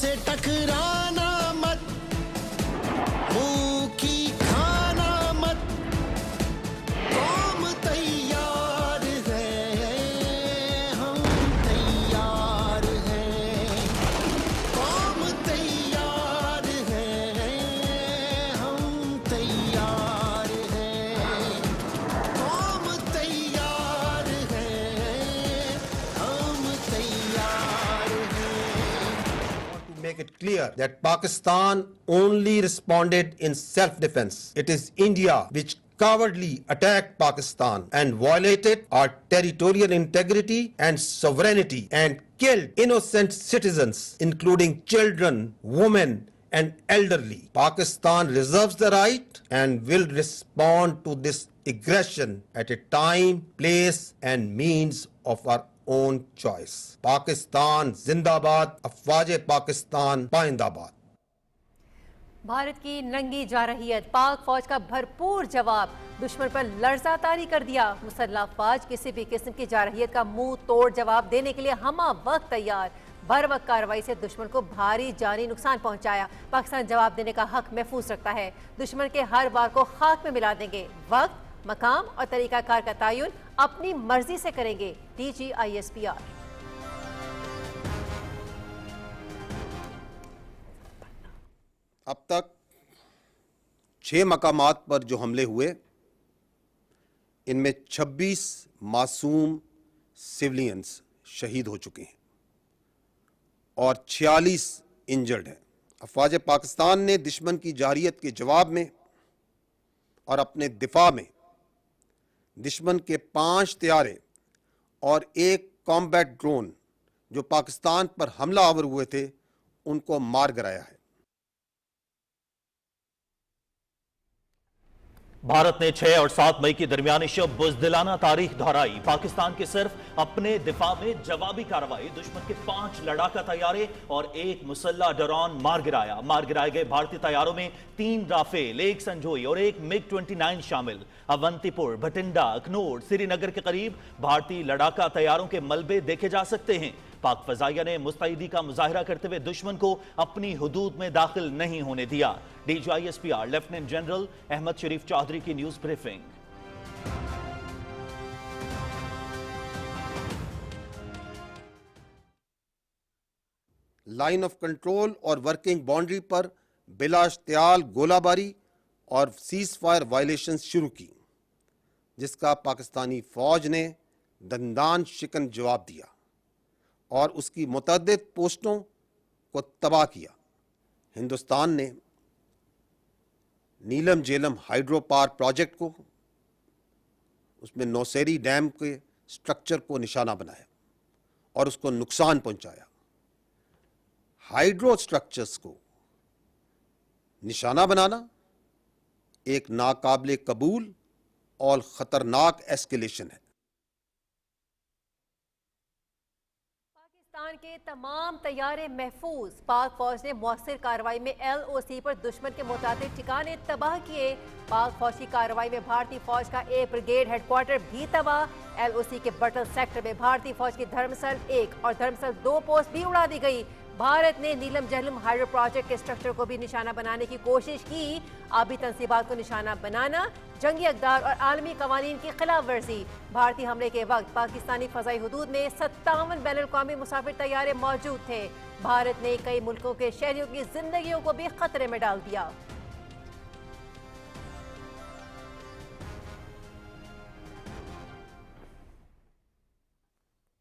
से टकराना मत, मुंह की खाना मत, कौम तैयार है, हम तैयार हैं, कौम तैयार है, हम तैयार हैं, कौम तैयार है, हम तैयार हैं. To make it clear that Pakistan only responded in self-defense. It is India which cowardly attacked Pakistan and violated our territorial integrity and sovereignty and killed innocent citizens, including children, women, and elderly. Pakistan reserves the right and will respond to this aggression at a time, place, and means of our own choice. Pakistan Zindabad, Afwaj Pakistan Paindabad. Bharat की नंगी जारहियत, पाक फौज का भरपूर जवाब, दुश्मन पर लर्जा तारी कर दिया। मुसल्लह फौज किसी भी किस्म की जारहियत का मुंह तोड़ जवाब देने के लिए हमा वक्त तैयार। बर वक्त कार्रवाई से दुश्मन को भारी जानी नुकसान पहुंचाया। पाकिस्तान जवाब देने का हक महफूज रखता है। दुश्मन के हर वार को खाक में मिला देंगे। वक्त, मकाम और तरीकाकार का तयन अपनी मर्जी से करेंगे। DGISPR। अब तक 6 मकामात पर जो हमले हुए, इनमें 26 मासूम सिविलियंस शहीद हो चुके हैं और 46 इंजर्ड हैं। अफवाज पाकिस्तान ने दुश्मन की जारहियत के जवाब में और अपने दिफा में दुश्मन के 5 तैयारे और 1 कॉम्बैट ड्रोन जो पाकिस्तान पर हमला आवर हुए थे, उनको मार गिराया है। भारत ने 6 और 7 मई की दरमियानी शब बुज़दिलाना तारीख दोहराई। पाकिस्तान के सिर्फ अपने दिफा में जवाबी कार्रवाई, दुश्मन के 5 लड़ाका तैयारे और 1 मुसल्ला ड्रोन मार गिराया। मार गिराए गए भारतीय तैयारों में 3 राफेल, 1 संजोई और 1 MiG-29 शामिल। अवंतीपुर, भटिंडा, अखनूर, श्रीनगर के करीब भारतीय लड़ाका तैयारों के मलबे देखे जा सकते हैं। पाक फजाइया ने मुस्तैदी का मुजाहिरा करते हुए दुश्मन को अपनी हुदूद में दाखिल नहीं होने दिया। DGISPR लेफ्टिनेंट जनरल अहमद शरीफ चौधरी की news briefing. Line of control और वर्किंग बाउंड्री पर बिला इश्तियाल गोलाबारी और सीज फायर वायलेशंस शुरू की, जिसका पाकिस्तानी फौज ने दंदान शिकन जवाब दिया और उसकी मुतअद्दिद पोस्टों को तबाह किया। हिंदुस्तान ने नीलम झेलम हाइड्रो पावर प्रोजेक्ट को, उसमें नौसेरी डैम के स्ट्रक्चर को निशाना बनाया और उसको नुकसान पहुंचाया। हाइड्रो स्ट्रक्चर्स को निशाना बनाना एक नाकाबिले कबूल और खतरनाक एस्केलेशन है। पाकिस्तान के तमाम तैयारे महफूज। पाक फौज ने मौसर कार्रवाई में LOC पर दुश्मन के मुताबिक ठिकाने तबाह किए। पाक फौज की कार्रवाई में भारतीय फौज का एक ब्रिगेड हेडक्वार्टर भी तबाह। LOC के बटल सेक्टर में भारतीय फौज की धर्मसल 1 और धर्मसल 2 पोस्ट भी उड़ा दी गई। भारत ने नीलम झेलम हाइड्रो प्रोजेक्ट के स्ट्रक्चर को भी निशाना बनाने की कोशिश की। आबी तंसीबात को निशाना बनाना जंगी अक़दार और आलमी कवानीन की खिलाफ वर्जी। भारतीय हमले के वक्त पाकिस्तानी फजाई हुदूद में 57 बैनुल अक़वामी मुसाफिर तैयारे मौजूद थे। भारत ने कई मुल्कों के शहरियों की जिंदगियों को भी खतरे में डाल दिया।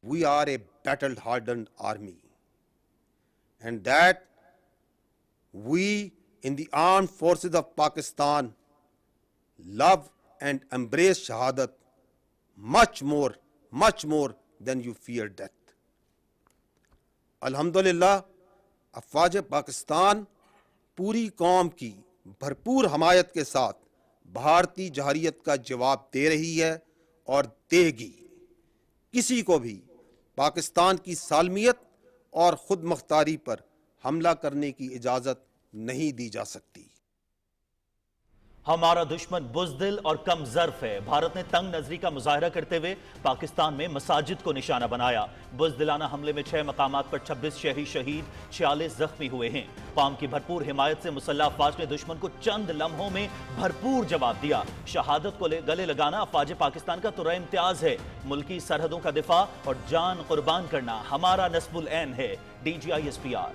We are a battle-hardened army, and that we in the armed forces of Pakistan love and embrace shahadat much more than you fear death. Alhamdulillah, अफ़वाज Pakistan पूरी कौम की भरपूर हमायत के साथ भारतीय जारहियत का जवाब दे रही है और देगी। किसी को भी पाकिस्तान की सालमियत और खुद मुख्तारी पर हमला करने की इजाज़त नहीं दी जा सकती। हमारा दुश्मन बुज़दिल और कम ज़र्फ है। भारत ने तंग नजरी का मुजाहरा करते हुए पाकिस्तान में मसाजिद को निशाना बनाया। बुज़दिलाना हमले में 6 मकामात पर 26 शहरी शहीद, 46 जख्मी हुए हैं। कौम की भरपूर हिमायत से मुसल्लह अफवाज ने दुश्मन को चंद लम्हों में भरपूर जवाब दिया। शहादत को गले लगाना अफवाज पाकिस्तान का तुर्रा इम्तियाज है। मुल्की सरहदों का दिफा और जान कुर्बान करना हमारा नस्बुल ऐन है। DGI SPR।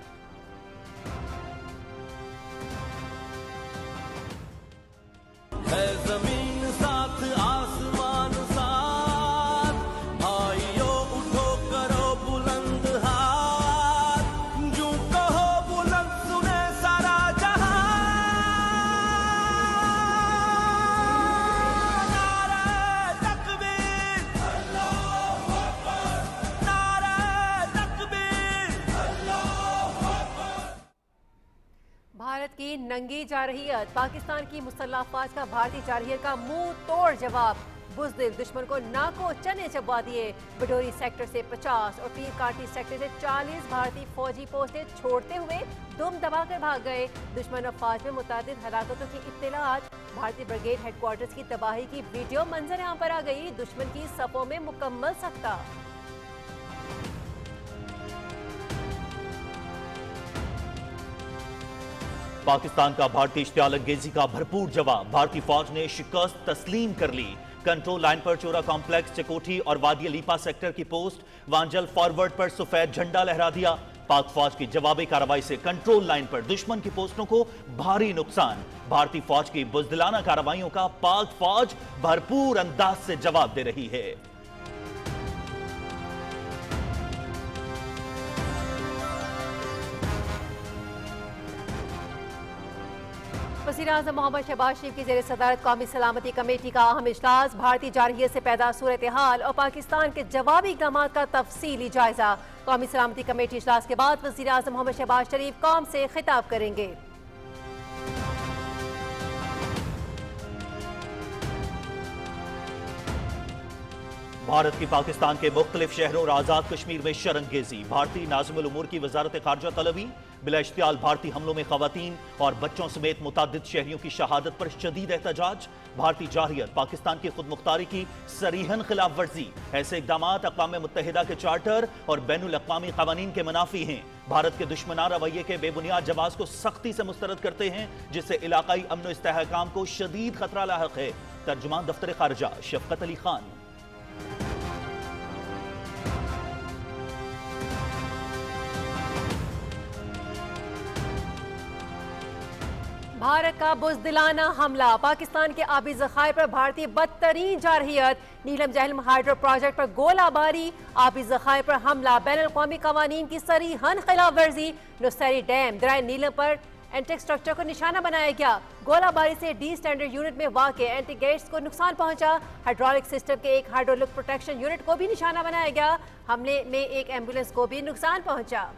है जमीन साथ आसमान साथ, भाइयों उठो करो बुलंद हाथ, जो कहो बुलंद सुने सारा जहां। नारे तकबीर, अल्लाहू अकबर, नारे तकबीर, अल्लाहू अकबर। भारत की नंगी जारहियत, पाकिस्तान की मुसल्लह अफवाज का भारतीय जारहियत का मुंह तोड़ जवाब। बुज़दिल दुश्मन को नाको चने चबवा दिए। बडोरी सेक्टर से 50 और पीर काटी सेक्टर से 40 भारतीय फौजी पोस्टें छोड़ते हुए दुम दबाकर भाग गए। दुश्मन अफवाज में मुतादिद हलाकतों की इत्तलात। भारतीय ब्रिगेड हेडक्वार्टर्स की तबाही की वीडियो मंजर यहाँ पर आ गई। दुश्मन की सफों में मुकम्मल सख्ता। पाकिस्तान का भारतीय इश्तियाल अंगेजी का भरपूर जवाब। भारतीय फौज ने शिकस्त तस्लीम कर ली। कंट्रोल लाइन पर चोरा कॉम्प्लेक्स, चकोठी और वादी लीपा सेक्टर की पोस्ट वांजल फॉरवर्ड पर सफेद झंडा लहरा दिया। पाक फौज की जवाबी कार्रवाई से कंट्रोल लाइन पर दुश्मन की पोस्टों को भारी नुकसान। भारतीय फौज की बुज़दिलाना कार्रवाइयों का पाक फौज भरपूर अंदाज से जवाब दे रही है। वज़ीर-ए-आज़म मोहम्मद शहबाज शरीफ की ज़ेर सदारत कौमी सलामती कमेटी का अहम इजलास। भारतीय जारहियत से पैदा सूरत हाल और पाकिस्तान के जवाबी इक़दामात का तफसीली जायजा। कौमी सलामती कमेटी इजलास के बाद वज़ीर-ए-आज़म मोहम्मद शहबाज शरीफ कौम से खिताब करेंगे। भारत की पाकिस्तान के मुख्तलिफ शहरों और आज़ाद कश्मीर में शरंगेजी। भारतीय नाज़िमुल उमूर की वज़ारत ख़ारजा तलबी। बिला इश्तियाल भारतीय हमलों में ख़वातीन और बच्चों समेत मुतादिद शहरियों की शहादत पर शदीद एहतजाज। भारतीय जारहियत पाकिस्तान की खुद मुख्तारी की सरीहन खिलाफ वर्जी। ऐसे इक़दामात अक़वाम मुत्तहिदा के चार्टर और बैनुल अक़वामी क़वानीन के मुनाफी हैं। भारत के दुश्मनाना रवैये के बेबुनियाद जवाब को सख्ती से मुस्तरद करते हैं, जिससे इलाकाई अमन व इस्तेहकाम को शदीद खतरा लाहिक है। तर्जुमान दफ्तर ख़ारजा शफ़क़त अली खान। भारत का बुज़दिलाना हमला। पाकिस्तान के आबी ज़खायर पर भारतीय बदतरीन जारहियत। नीलम जहलम हाइड्रो प्रोजेक्ट पर गोलाबारी, आबी ज़खायर पर हमला, बैनुल अक़वामी क़वानीन की सरीहन खिलाफ वर्जी। नुसैरी डैम दराए नीलम पर एंटी स्ट्रक्चर को निशाना बनाया गया। गोलाबारी से डी स्टैंडर्ड यूनिट में वाक़े एंटी गेट्स को नुकसान पहुंचा। हाइड्रोलिक सिस्टम के एक हाइड्रोलिक प्रोटेक्शन यूनिट को भी निशाना बनाया गया। हमले में एक एम्बुलेंस को भी नुकसान पहुंचा।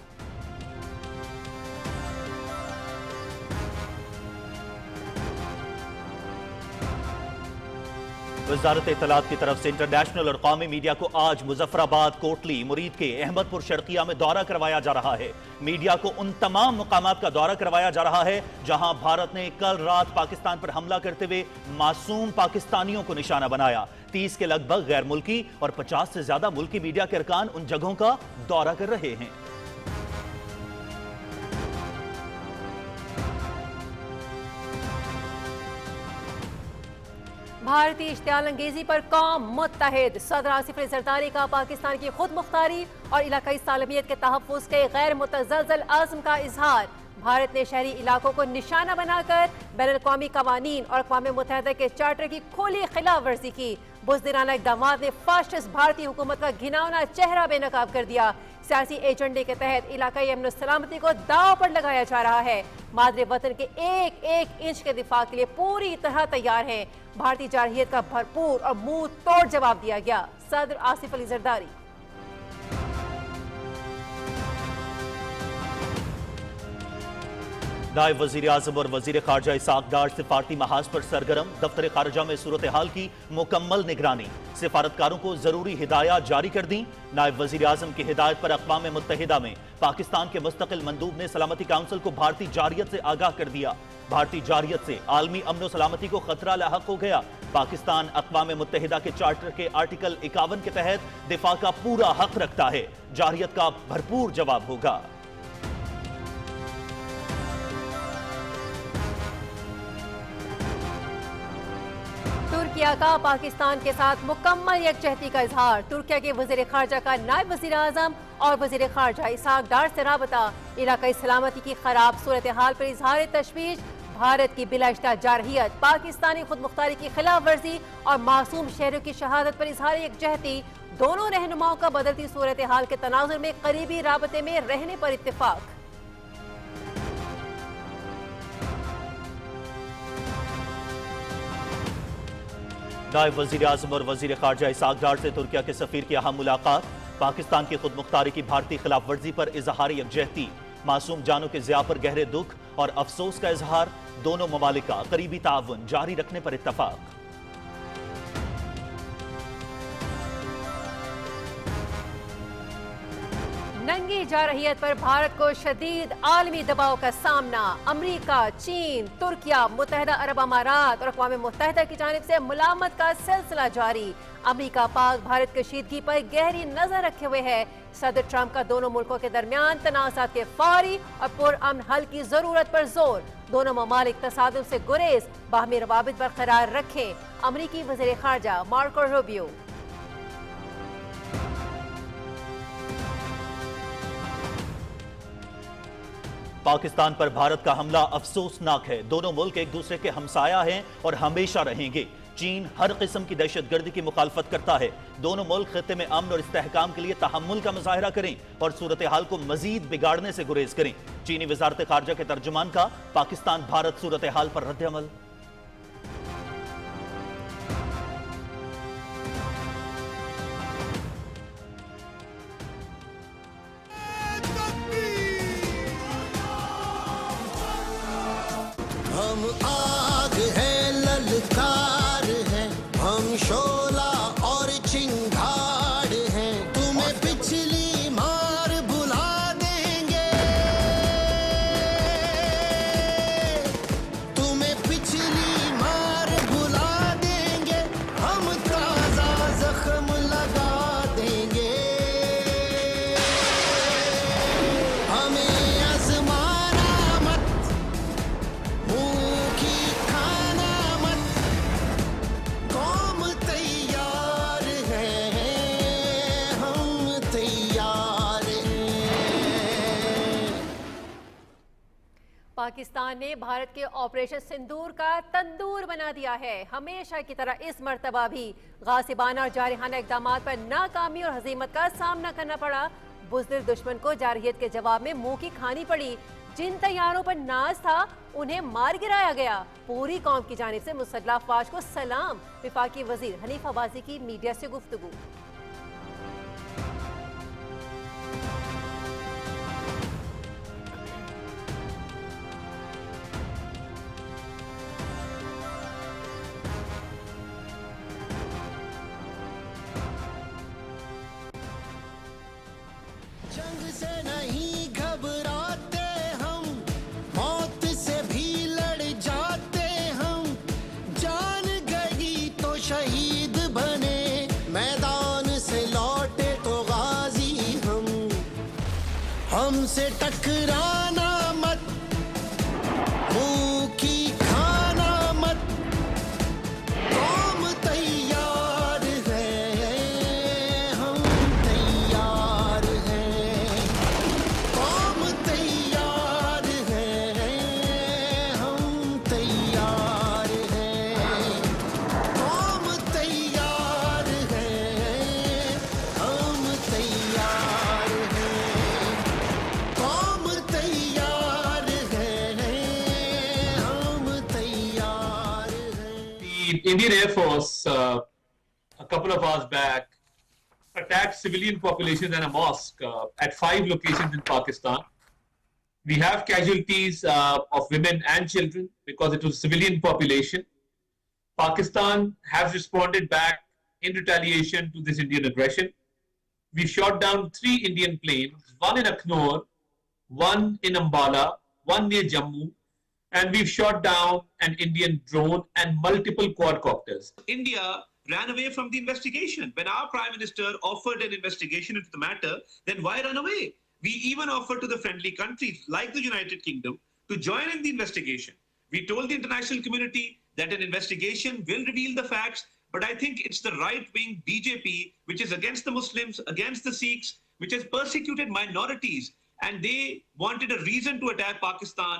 वज़ारत इत्तलात की तरफ से इंटरनेशनल और कौमी मीडिया को आज मुजफ्फराबाद, कोटली, मुरीद के अहमदपुर शर्किया में दौरा करवाया जा रहा है। मीडिया को उन तमाम मुकामात का दौरा करवाया जा रहा है जहां भारत ने कल रात पाकिस्तान पर हमला करते हुए मासूम पाकिस्तानियों को निशाना बनाया। 30 के लगभग गैर मुल्की और 50 से ज्यादा मुल्की मीडिया के अरकान उन जगहों का दौरा कर रहे हैं। भारतीय इश्तियाल अंगेजी पर कौम मुत्तहिद। सदर आसिफ अली ज़रदारी का पाकिस्तान की खुद मुख्तारी और इलाकाई सालमियत के तहफ़्फ़ुज़ के गैर मुतज़लज़ल आज़म का इजहार। भारत ने शहरी इलाकों को निशाना बनाकर बैनुल-अक़वामी क़वानीन और अक़वाम मुत्तहिदा के चार्टर की खुली खिलाफ वर्जी की। बुज़दिलाना इक़दामात ने फाशिस्ट भारतीय हुकूमत का घिनौना चेहरा बेनकाब कर दिया। सियासी एजेंडे के तहत इलाकाई अमन सलामती को दांव पर लगाया जा रहा है। मादरे वतन के एक एक इंच के दिफा के लिए पूरी तरह तैयार हैं। भारतीय जारहियत का भरपूर और मुंह तोड़ जवाब दिया गया। सदर आसिफ अली ज़रदारी। نائب وزیر اعظم اور وزیر خارجہ اسحاق ڈار سفارتی محاذ پر سرگرم، دفتر خارجہ میں صورتحال کی مکمل نگرانی، سفارتکاروں کو ضروری ہدایات جاری کر دیں۔ نائب وزیر اعظم کی ہدایت پر اقوام متحدہ میں پاکستان کے مستقل مندوب نے سلامتی کونسل کو بھارتی جارحیت سے آگاہ کر دیا۔ بھارتی جارحیت سے عالمی امن و سلامتی کو خطرہ لاحق ہو گیا۔ پاکستان اقوام متحدہ کے چارٹر کے آرٹیکل 51 کے تحت دفاع کا پورا حق رکھتا ہے، جارحیت کا بھرپور جواب ہوگا۔ ترکیہ کا پاکستان کے ساتھ مکمل یکجہتی کا اظہار، ترکیہ کے وزیر خارجہ کا نائب وزیر اعظم اور وزیر خارجہ اسحاق ڈار سے رابطہ، علاقائی سلامتی کی خراب صورتحال پر اظہار تشویش، بھارت کی بلا اشتہا جارحیت، پاکستانی خود مختاری کی خلاف ورزی اور معصوم شہریوں کی شہادت پر اظہار یکجہتی، دونوں رہنماؤں کا بدلتی صورتحال کے تناظر میں قریبی رابطے میں رہنے پر اتفاق۔ نائب وزیر اعظم اور وزیر خارجہ اسحاق ڈار سے ترکیہ کے سفیر کی اہم ملاقات، پاکستان کی خود مختاری کی بھارتی خلاف ورزی پر اظہار یکجہتی، معصوم جانوں کے ضیاع پر گہرے دکھ اور افسوس کا اظہار، دونوں ممالک کا قریبی تعاون جاری رکھنے پر اتفاق۔ ننگی جارحیت پر بھارت کو شدید عالمی دباؤ کا سامنا، امریکہ، چین، ترکیہ، متحدہ عرب امارات اور اقوام متحدہ کی جانب سے ملامت کا سلسلہ جاری۔ امریکہ پاک بھارت کشیدگی پر گہری نظر رکھے ہوئے ہے، صدر ٹرمپ کا دونوں ملکوں کے درمیان تنازعات کے فوری اور پرامن حل کی ضرورت پر زور، دونوں ممالک تصادم سے گریز، باہمی روابط برقرار رکھیں، امریکی وزیر خارجہ مارکو روبیو۔ پاکستان پر بھارت کا حملہ افسوسناک ہے، دونوں ملک ایک دوسرے کے ہمسایہ ہیں اور ہمیشہ رہیں گے۔ چین ہر قسم کی دہشت گردی کی مخالفت کرتا ہے، دونوں ملک خطے میں امن اور استحکام کے لیے تحمل کا مظاہرہ کریں اور صورتحال کو مزید بگاڑنے سے گریز کریں۔ چینی وزارت خارجہ کے ترجمان کا پاکستان بھارت صورتحال پر رد عمل۔ ہم آگ ہے للکار ہے، ہم شعلہ اور چنگھاڑ ہیں، تمہیں پچھلی مار بھلا دیں گے، تمہیں پچھلی مار بھلا دیں گے، ہم تازہ زخم لگا دیں گے، ہمیں آزمانا مت، منہ کی کھانا مت، قوم تیار ہے، ہم تیار ہیں۔ پاکستان نے بھارت کے آپریشن سندور کا تندور بنا دیا ہے، ہمیشہ کی طرح اس مرتبہ بھی غاصبانہ اور جارحانہ اقدامات پر ناکامی اور ہزیمت کا سامنا کرنا پڑا، بزدل دشمن کو جارحیت کے جواب میں منہ کی کھانی پڑی، جن طیاروں پر ناز تھا انہیں مار گرایا گیا، پوری قوم کی جانب سے مسلح افواج کو سلام، وفاقی وزیر حنیف عباسی کی میڈیا سے گفتگو۔ جنگ سے نہیں گھبراتے ہم، موت سے بھی لڑ جاتے ہم، جان گئی تو شہید بنے، میدان سے لوٹے تو غازی ہم سے ٹکرانا مت، منہ کی کھانا مت، قوم تیار ہے، ہم تیار ہیں، قوم تیار ہے، ہم تیار ہیں، قوم تیار ہے، ہم تیار ہیں، قوم تیار ہے، ہم تیار ہیں۔ The Indian Air Force, a couple of hours back, attacked civilian populations and a mosque at 5 locations in Pakistan. We have casualties of women and children because it was civilian population. Pakistan has responded back in retaliation to this Indian aggression. We shot down 3 Indian planes, 1 in Akhnor, 1 in Ambala, 1 near Jammu, and we've shot down an Indian drone and multiple quadcopters. India ran away from the investigation. When our Prime Minister offered an investigation into the matter, then why run away? We even offered to the friendly countries like the United Kingdom to join in the investigation. We told the international community that an investigation will reveal the facts, but I think it's the right-wing BJP, which is against the Muslims, against the Sikhs, which has persecuted minorities, and they wanted a reason to attack Pakistan.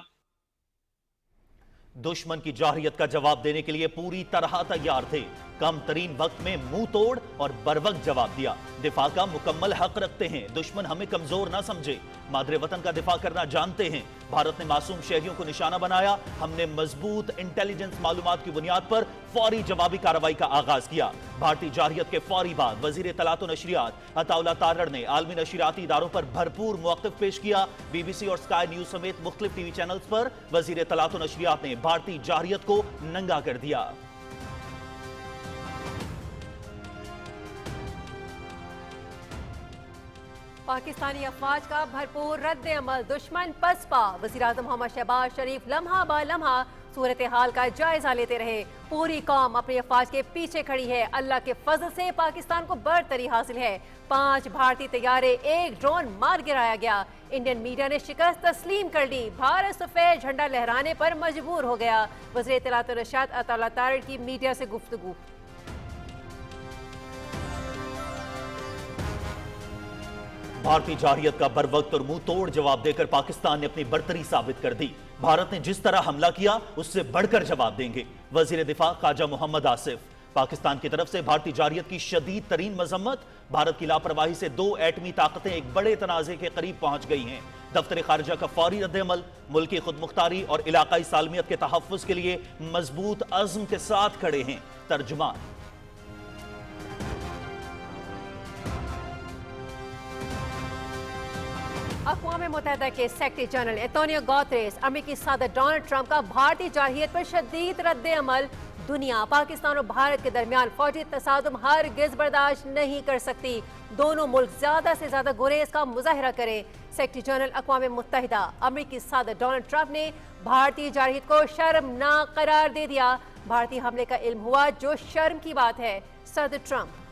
दुश्मन की जारहियत का जवाब देने के लिए पूरी तरह तैयार थे। कम तरीन वक्त में मुंह तोड़ और बरवक्त जवाब दिया। दिफा का मुकम्मल हक रखते हैं। दुश्मन हमें कमजोर ना समझे। मादरे वतन का दिफा करना जानते हैं। भारत ने मासूम शहरियों को निशाना बनाया। हमने मजबूत इंटेलिजेंस मालूमात की बुनियाद पर फौरी जवाबी कार्रवाई का आगाज किया। भारतीय जारहियत के फौरी बाद वजीर तलात व नशरियात अताउल्लाह तारड़ ने आलमी नशरियाती इदारों पर भरपूर मौक़िफ़ पेश किया। BBC और स्काई न्यूज समेत मुख्तलिफ टीवी चैनल्स पर वजीर तलात व नशरियात ने भारतीय जारहियत को नंगा कर दिया। पाकिस्तानी अफवाज का भरपूर रद्द अमल, दुश्मन पसपा। वज़ीर-ए-आज़म मोहम्मद शहबाज शरीफ लम्हा बा लम्हा सूरत हाल का जायजा लेते रहे। पूरी कौम अपनी अफवाज के पीछे खड़ी है। अल्लाह के फजल से पाकिस्तान को बरतरी हासिल है। 5 भारतीय तैयारे, 1 ड्रोन मार गिराया गया। इंडियन मीडिया ने शिकस्त तस्लीम कर ली। भारत सफेद झंडा लहराने पर मजबूर हो गया। वज़ीर इत्तलात व नशरियात अताउल्लाह तारड़ की मीडिया से गुफ्तगू। भारतीय जारहियत का बरवक्त और मुंह तोड़ जवाब देकर पाकिस्तान ने अपनी बरतरी साबित कर दी। भारत ने जिस तरह हमला किया उससे बढ़कर जवाब देंगे। वजीर दिफा ख्वाजा मोहम्मद आसिफ। पाकिस्तान की तरफ से भारतीय जारहियत की शदीद तरीन मजम्मत। भारत की लापरवाही से 2 एटमी ताकतें एक बड़े तनाज़े के करीब पहुंच गई हैं। दफ्तर खारिजा का फौरी रद्द-ए-अमल, मुल्की खुदमुख्तारी और इलाकाई सालमियत के तहफ़्फ़ुज़ के लिए मजबूत अज़्म के साथ खड़े हैं। तर्जुमान। अक़वाम मुत्तहिदा के सेक्रेटरी जनरल एंटोनियो गुतेरेस, अमेरिकी सदर डोनाल्ड ट्रंप का भारतीय जारहियत पर शदीद रद्द-ए-अमल। दुनिया पाकिस्तान और भारत के दरमियान फौजी तसादुम हरगिज़ बर्दाश्त नहीं कर सकती। दोनों मुल्क ज्यादा से ज्यादा गुरेज का मुजाहिरा करें। सेक्रेटरी जनरल अक़वाम मुत्तहिदा अमेरिकी सदर डोनाल्ड ट्रंप ने भारतीय जारहियत को शर्मनाक करार दे दिया। भारतीय हमले का इल्म हुआ जो शर्म की बात है। सदर ट्रंप।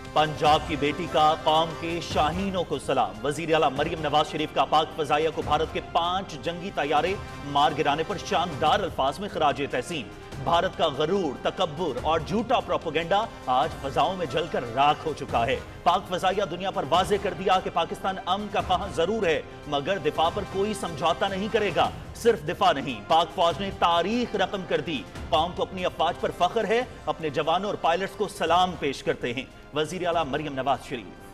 पंजाब की बेटी का कौम के शाहीनों को सलाम। वजीर आला मरियम नवाज शरीफ का पाक फजाइया को भारत के 5 जंगी तैयारे मार गिराने पर शानदार अल्फाज में खराज तहसीन। भारत का गरूर, तकब्बुर और झूठा प्रोपेगेंडा आज फजाओं में जलकर राख हो चुका है। पाक फजाइया दुनिया पर वाजे कर दिया कि पाकिस्तान अमन का ख्वाह जरूर है मगर दिफा पर कोई समझौता नहीं करेगा। सिर्फ दिफा नहीं, पाक फौज ने तारीख रकम कर दी। कौम को अपनी अफवाज पर फख्र है। अपने जवानों और पायलट्स को सलाम पेश करते हैं। वजीर आला मरियम नवाज शरीफ।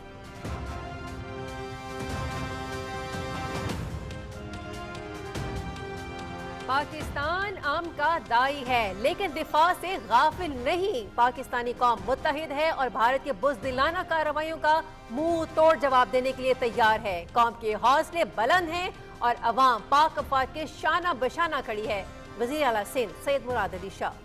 पाकिस्तान अमन का दाई है लेकिन दिफा से गाफिल नहीं। पाकिस्तानी कौम मुत्तहिद है और भारत के बुज़दिलाना कार्रवाइयों का मुंह तोड़ जवाब देने के लिए तैयार है। कौम के हौसले बुलंद हैं और अवाम पाक अफवाज के शाना बशाना खड़ी है। वज़ीर आला सिंध सैयद मुराद अली शाह।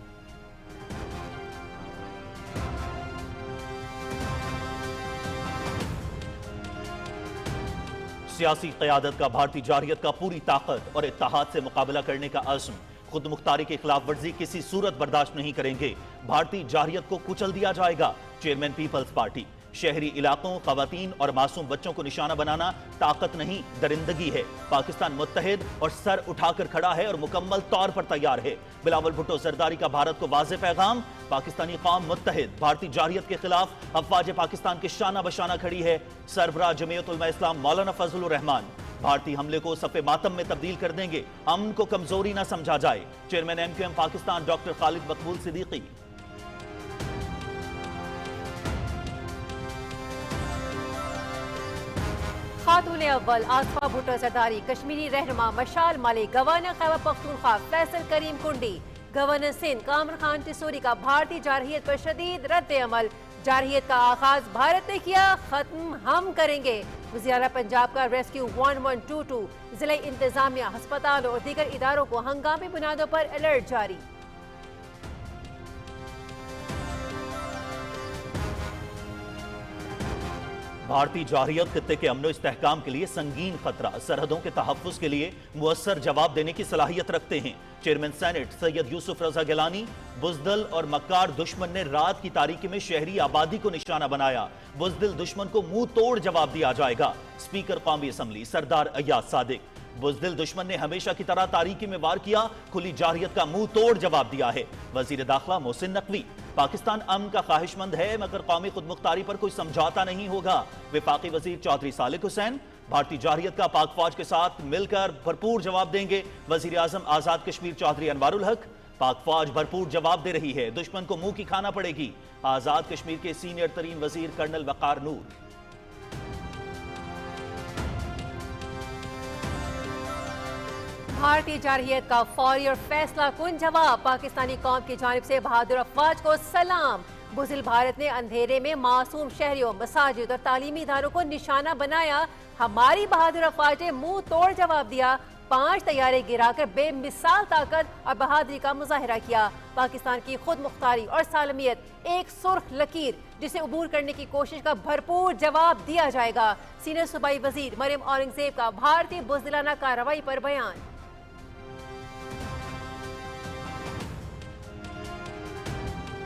सियासी क़यादत का भारतीय जारहियत का पूरी ताकत और इत्तेहाद से मुकाबला करने का अज़्म। खुद मुख्तारी की खिलाफ वर्जी किसी सूरत बर्दाश्त नहीं करेंगे। भारतीय जारहियत को कुचल दिया जाएगा। Chairman Peoples Party. शहरी इलाकों, खवातीन और मासूम बच्चों को निशाना बनाना ताकत नहीं दरिंदगी है। पाकिस्तान मुत्तहिद और सर उठाकर खड़ा है और मुकम्मल तौर पर तैयार है। बिलावल भुट्टो जरदारी का भारत को वाज़े पैगाम। पाकिस्तानी कौम मुत्तहिद। भारतीय जारहियत के खिलाफ अफवाज पाकिस्तान के शाना बशाना खड़ी है। सरबराह जमीयत उलमा इस्लाम मौलाना फजलुर रहमान भारतीय हमले को सफ़े मातम में तब्दील कर देंगे। अमन को कमजोरी ना समझा जाए। Chairman MQM Pakistan doctor Khalid मकबूल सिद्दीकी। खातून अव्वल आसफा भुट्टो जरदारी, कश्मीरी रहनुमा मशाल मलिक, गवर्नर खैबर पख्तूनख्वा फैसल करीम कुंडी, गवर्नर सिंध कामर खान टिसोरी का भारतीय जारहियत पर शदीद रद्द अमल। جارحیت کا آغاز بھارت نے کیا، ختم ہم کریں گے۔ وزیر اعلیٰ پنجاب کا ریسکیو 1122، ضلع انتظامیہ، ہسپتال اور دیگر اداروں کو ہنگامی بنیادوں پر الرٹ جاری۔ بھارتی جارحیت خطے کے امن و استحکام کے لیے سنگین خطرہ، سرحدوں کے تحفظ کے لیے مؤثر جواب دینے کی صلاحیت رکھتے ہیں۔ چیئرمین سینٹ سید یوسف رضا گیلانی، بزدل اور مکار دشمن نے رات کی تاریکی میں شہری آبادی کو نشانہ بنایا، بزدل دشمن کو منہ توڑ جواب دیا جائے گا۔ اسپیکر قومی اسمبلی سردار ایاز صادق، بزدل دشمن نے ہمیشہ کی طرح تاریکی میں وار کیا، کھلی جارحیت کا منہ توڑ جواب دیا ہے۔ وزیر داخلہ محسن نقوی، پاکستان امن کا خواہش مند ہے مگر قومی خود مختاری پر کوئی سمجھوتا نہیں ہوگا۔ وفاقی وزیر چودھری صالح حسین، بھارتی جارحیت کا پاک فوج کے ساتھ مل کر بھرپور جواب دیں گے۔ وزیر اعظم آزاد کشمیر چودھری انوار الحق، پاک فوج بھرپور جواب دے رہی ہے، دشمن کو منہ کی کھانا پڑے گی۔ آزاد کشمیر کے سینئر ترین وزیر کرنل وقار نور۔ بھارتی جارحیت کا فوری اور فیصلہ کن جواب، پاکستانی قوم کی جانب سے بہادر افواج کو سلام۔ بزدل بھارت نے اندھیرے میں معصوم شہریوں، مساجد اور تعلیمی اداروں کو نشانہ بنایا، ہماری بہادر افواج نے منہ توڑ جواب دیا، 5 طیارے گرا کر بے مثال طاقت اور بہادری کا مظاہرہ کیا۔ پاکستان کی خود مختاری اور سالمیت ایک سرخ لکیر جسے عبور کرنے کی کوشش کا بھرپور جواب دیا جائے گا۔ سینئر صوبائی وزیر مریم اورنگزیب کا بھارتی بزدلانہ کارروائی پر بیان۔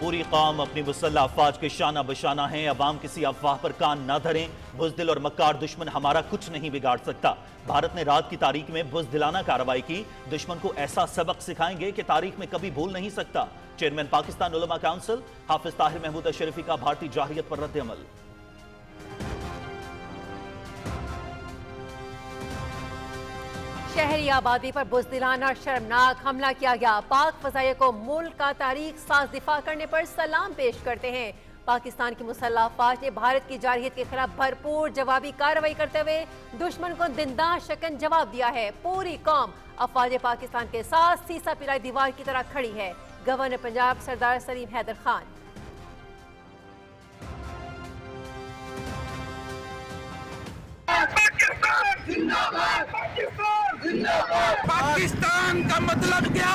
پوری قوم اپنی مسلح افواج کے شانہ بشانہ ہیں، عوام کسی افواہ پر کان نہ دھریں، بزدل اور مکار دشمن ہمارا کچھ نہیں بگاڑ سکتا۔ بھارت نے رات کی تاریخ میں بزدلانہ کارروائی کی، دشمن کو ایسا سبق سکھائیں گے کہ تاریخ میں کبھی بھول نہیں سکتا۔ چیئرمین پاکستان علماء کونسل حافظ طاہر محمود اشرفی کا بھارتی جارحیت پر رد عمل۔ شہری آبادی پر بزدلانہ شرمناک حملہ کیا گیا، پاک فضائیہ کو ملک کا تاریخ ساز دفاع کرنے پر سلام پیش کرتے ہیں۔ پاکستان کی مسلح افواج نے بھارت کی جارحیت کے خلاف بھرپور جوابی کارروائی کرتے ہوئے دشمن کو دنداں شکن جواب دیا ہے۔ پوری قوم افواج پاکستان کے ساتھ سیسا پلائی دیوار کی طرح کھڑی ہے۔ گورنر پنجاب سردار سلیم حیدر خان۔ पाकिस्तान का मतलब क्या?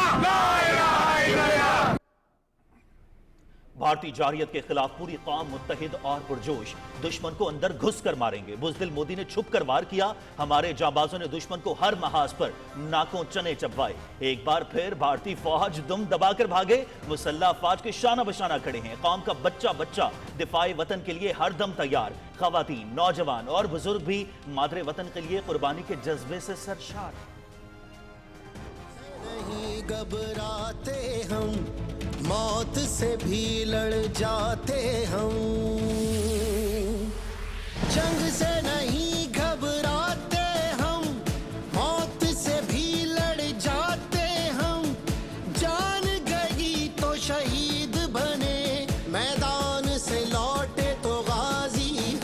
بھارتی جارحیت کے خلاف پوری قوم متحد اور پرجوش، دشمن کو اندر گھس کر ماریں گے۔ بزدل مودی نے چھپ کر وار کیا، ہمارے جانبازوں نے دشمن کو ہر محاذ پر ناکوں چنے چبوائے۔ ایک بار پھر بھارتی فوج دم دبا کر بھاگے، مسلح افواج کے شانہ بشانہ کھڑے ہیں۔ قوم کا بچہ بچہ دفاع وطن کے لیے ہر دم تیار، خواتین، نوجوان اور بزرگ بھی مادر وطن کے لیے قربانی کے جذبے سے سرشار۔ نہیں گھبراتے ہم، موت سے بھی لڑ جاتے ہم، جنگ سے نہیں گھبراتے ہم، موت سے بھی لڑ جاتے ہم، جان گئی تو شہید بنے، میدان سے لوٹے تو غازی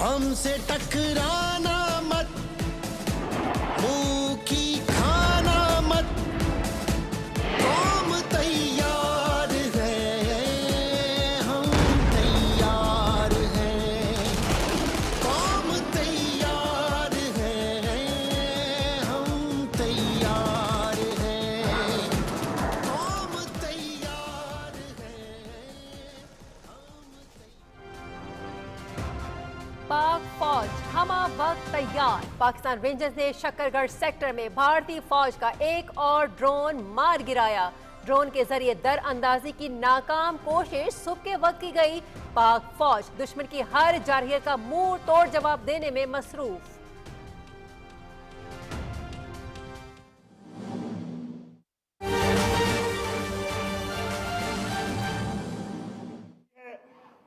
ہم سے ٹکرانا مت، منہ کی کھانا مت، قوم تیار ہے، ہم تیار ہیں، قوم تیار ہے، ہم تیار ہیں، قوم تیار ہے، پاک فوج ہمہ وقت تیار، پاکستان رینجرز نے شکر گڑھ سیکٹر میں بھارتی فوج کا ایک اور ڈرون مار گرایا۔ ڈرون کے ذریعے در اندازی کی ناکام کوشش صبح کے وقت کی گئی۔ پاک فوج دشمن کی ہر جارحیت کا منہ توڑ جواب دینے میں مصروف۔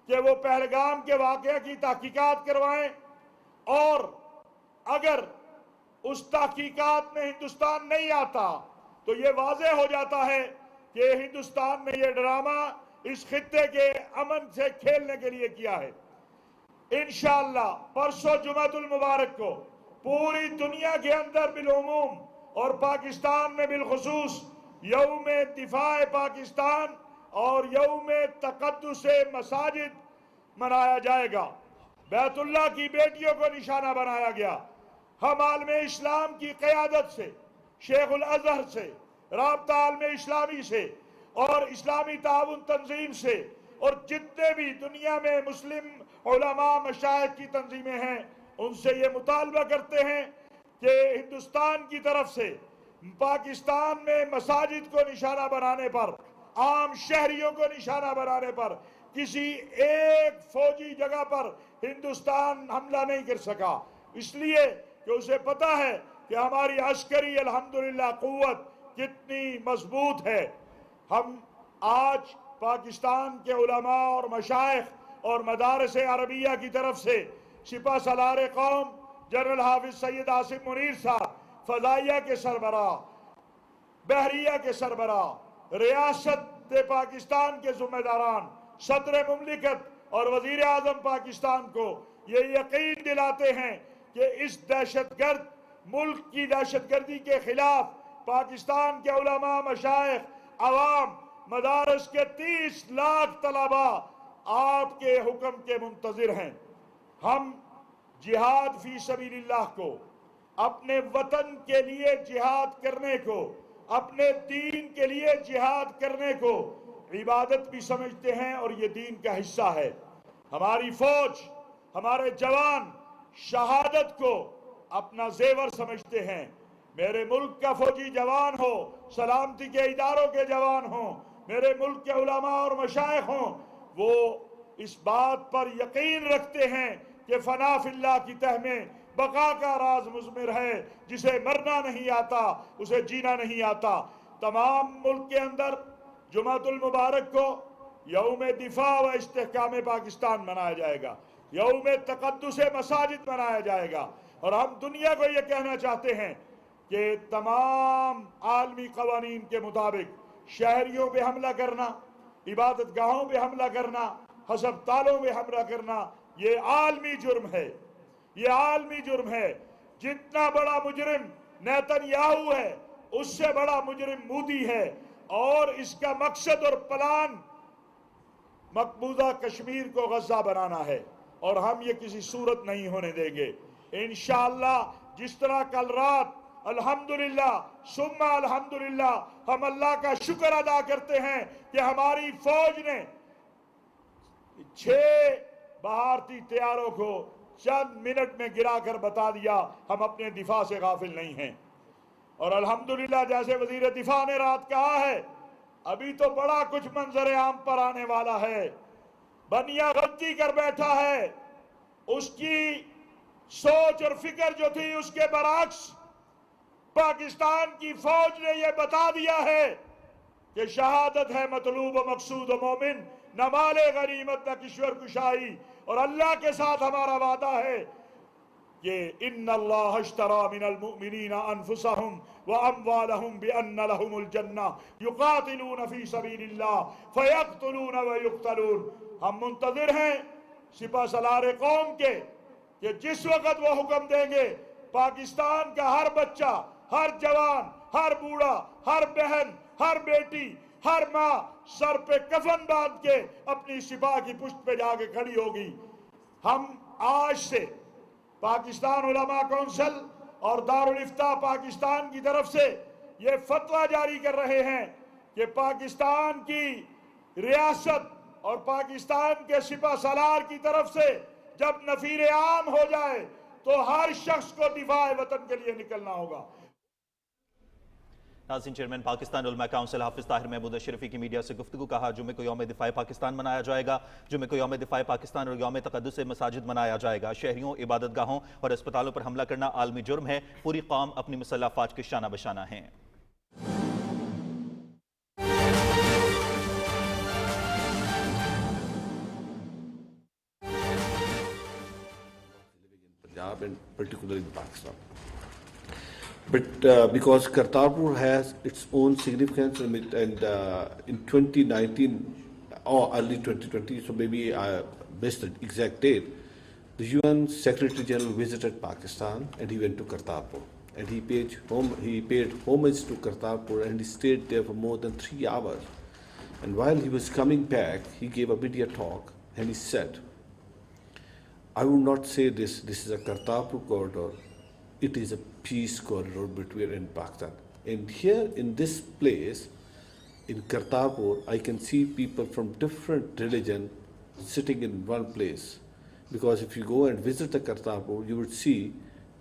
کہ وہ پہلگام کے واقعہ کی تحقیقات کروائیں، اور اگر اس تحقیقات میں ہندوستان نہیں آتا تو یہ واضح ہو جاتا ہے کہ ہندوستان نے یہ ڈرامہ اس خطے کے امن سے کھیلنے کے لیے کیا ہے۔ انشاءاللہ پرسوں جمعۃ المبارک کو پوری دنیا کے اندر بالعموم اور پاکستان میں بالخصوص یوم دفاع پاکستان और यौम तक़द्दुस मसाजिद मनाया जाएगा। बैतुल्लाह की बेटियों को निशाना बनाया गया। हम आलम इस्लाम की क़यादत से, शेखुल अज़हर से, राब्ता आलम इस्लामी से और इस्लामी ताउन तंजीम से और जितने भी दुनिया में मुस्लिम उलमा मशाइख की तंजीमें हैं उनसे ये मुतालबा करते हैं कि हिंदुस्तान की तरफ से पाकिस्तान में मसाजिद को निशाना बनाने पर, आम शहरियों को निशाना बनाने पर किसी एक फौजी जगह पर हिंदुस्तान हमला नहीं कर सका, इसलिए कि उसे पता है कि हमारी अस्करी अल्हम्दुलिल्लाह कुव्वत कितनी मजबूत है। हम आज पाकिस्तान के उलमा और मशाइख और मदारस अरबिया की तरफ से सिपा सलार कौम जनरल हाफिज सैयद आसिम मुनीर साहब, फजाइया के सरबराह, बहरिया के सरबराह, रियासत पाकिस्तान के जिम्मेदारान, सदर मुमलिकत और वजीर आजम पाकिस्तान को ये यकीन दिलाते हैं कि इस दहशतगर्द मुल्क की दहशतगर्दी के खिलाफ पाकिस्तान के उलमा, मशाइख, अवाम, मदारस के 30 लाख तलबा आपके हुक्म के मुंतजिर हैं। हम जिहाद फी सबीलिल्लाह को, अपने वतन के लिए जिहाद करने को, अपने दीन के लिए जिहाद करने को इबादत भी समझते हैं और ये दीन का हिस्सा है। हमारी फौज, हमारे जवान शहादत को अपना जेवर समझते हैं। मेरे मुल्क का फौजी जवान हो, सलामती के इदारों के जवान हो, मेरे मुल्क के उलमा और मशाइख हों, वो इस बात पर यकीन रखते हैं कि फना फिल्लाह की तह में बका का राज मुज़मिर है। जिसे मरना नहीं आता उसे जीना नहीं आता। तमाम मुल्क के अंदर जुमातुल मुबारक को यौम दिफा व इस्तेहकाम पाकिस्तान मनाया जाएगा, यौम तक़द्दुस मसाजिद मनाया जाएगा। और हम दुनिया को ये कहना चाहते हैं कि तमाम आलमी कवानीन के मुताबिक शहरियों पे हमला करना, इबादत गाहों पे हमला करना, हस्पतालों में हमला करना, ये आलमी जुर्म है, ये आलमी जुर्म है। जितना बड़ा मुजरिम नेतन्याहू है उससे बड़ा मुजरिम मोदी है और इसका मकसद और प्लान मकबूजा कश्मीर को गज़ा बनाना है और हम ये किसी सूरत नहीं होने देंगे। इंशाअल्लाह जिस तरह कल रात अल्हम्दुलिल्लाह सुम्मा अल्हम्दुलिल्लाह हम अल्लाह का शुक्र अदा करते हैं कि हमारी फौज ने 6 भारतीय तैयारों को चंद मिनट में गिराकर बता दिया हम अपने दिफा से गाफिल नहीं हैं। और अल्हम्दुलिल्लाह जैसे वजीर दिफा ने रात कहा है, अभी तो बड़ा कुछ मंजर आम पर आने वाला है। बनिया गलती कर बैठा है, उसकी सोच और फिक्र जो थी उसके बरअक्स पाकिस्तान की फौज ने यह बता दिया है कि शहादत है मतलूब व मकसूद व मोमिन, न माले गनीमत न किश्वर कुशाई। और अल्लाह के साथ हमारा वादा है कि इन्नल्लाह अश्तरा मिनल मुमिनीना अनफुसहुम व अमवालहुम बिअन्न लहुमुल जन्नह युकातिलून फी सबीलिल्लाह फयक्तुलून व युक्तलून। हम मुंतजिर हैं सिपा सलार कौम के कि जिस वक्त वो हुक्म देंगे पाकिस्तान का हर बच्चा, हर जवान, हर बूढ़ा, हर बहन, हर बेटी, हर माँ सर पे कफन बांध के अपनी सिपा की पुष्ट पे जाके खड़ी होगी। हम आज से पाकिस्तान उलमा कौंसिल और दारुल इफ्ता पाकिस्तान की तरफ से ये फतवा जारी कर रहे हैं कि पाकिस्तान की रियासत और पाकिस्तान के सिपा सलार की तरफ से जब नफीर आम हो जाए तो हर शख्स को दिफाए वतन के लिए निकलना होगा। नाज़रीन, चेयरमैन पाकिस्तान उलमा काउंसिल हाफिज ताहिर महमूद अशरफी की मीडिया से गुफ्तगू। कहा जुमे को यौम दिफाए पाकिस्तान मनाया जाएगा, जुमे को यौम दिफाए पाकिस्तान और यौम तक़द्दुस मसाजिद मनाया जाएगा। शहरियों, इबादत गाहों और अस्पतालों पर हमला करना आलमी जुर्म है। पूरी कौम अपनी मुसल्लह फ़ौज के शाना बशाना है। Punjab and particularly Pakistan. But because Kartarpur has its own significance and in 2019 or early 2020, so maybe I missed the exact date, the UN Secretary General visited Pakistan and he went to Kartarpur and he paid homage to Kartarpur and he stayed there for more than 3 hours. And while he was coming back, he gave a media talk and he said, I would not say this is a Kartarpur corridor, it is a peace corridor between and Pakistan. And here in this place, in Kartarpur, I can see people from different religion sitting in one place. Because if you go and visit the Kartarpur, you would see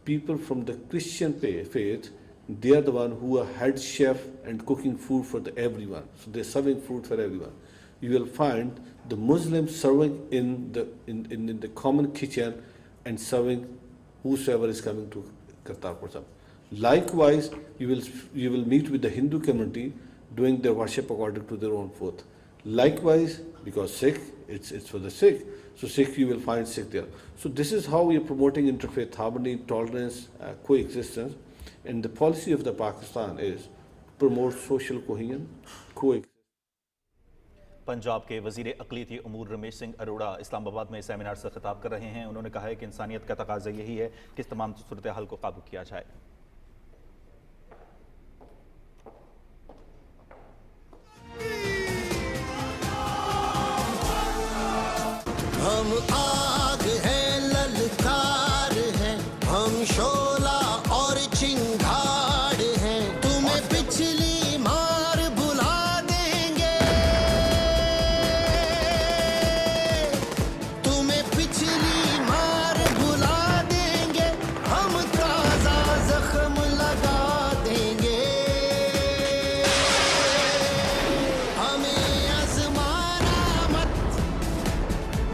people from the Christian faith, they are the one who are head chef and cooking food for everyone. So they're serving food for everyone. You will find the Muslims serving in the common kitchen and serving whosoever is coming to Kartarpur Sahib. Likewise, you will meet with the Hindu community doing their worship according to their own faith. Likewise, because Sikh, it's for the Sikh. So Sikh, you will find Sikh there. So this is how we are promoting interfaith harmony, tolerance, coexistence. And the policy of the Pakistan is promote social cohesion, coexistence. Punjab के वजीर अक़लियती अमूर रमेश सिंह अरोड़ा इस्लामाबाद में seminar से खिताब कर रहे हैं। उन्होंने कहा है कि इंसानियत का तकाजा यही है कि इस तमाम सूरत हाल को काबू किया जाए। हम आग है ललकार है, हम शोला और चिंगार हैं, तुम्हें पिछली मार भुला देंगे, तुम्हें पिछली मार भुला देंगे, हम ताजा जख्म लगा देंगे, हमें आजमाना मत,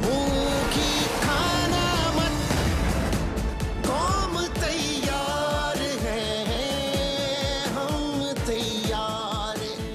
मुंह की खाना मत, कौम तैयार है, हम तैयार हैं।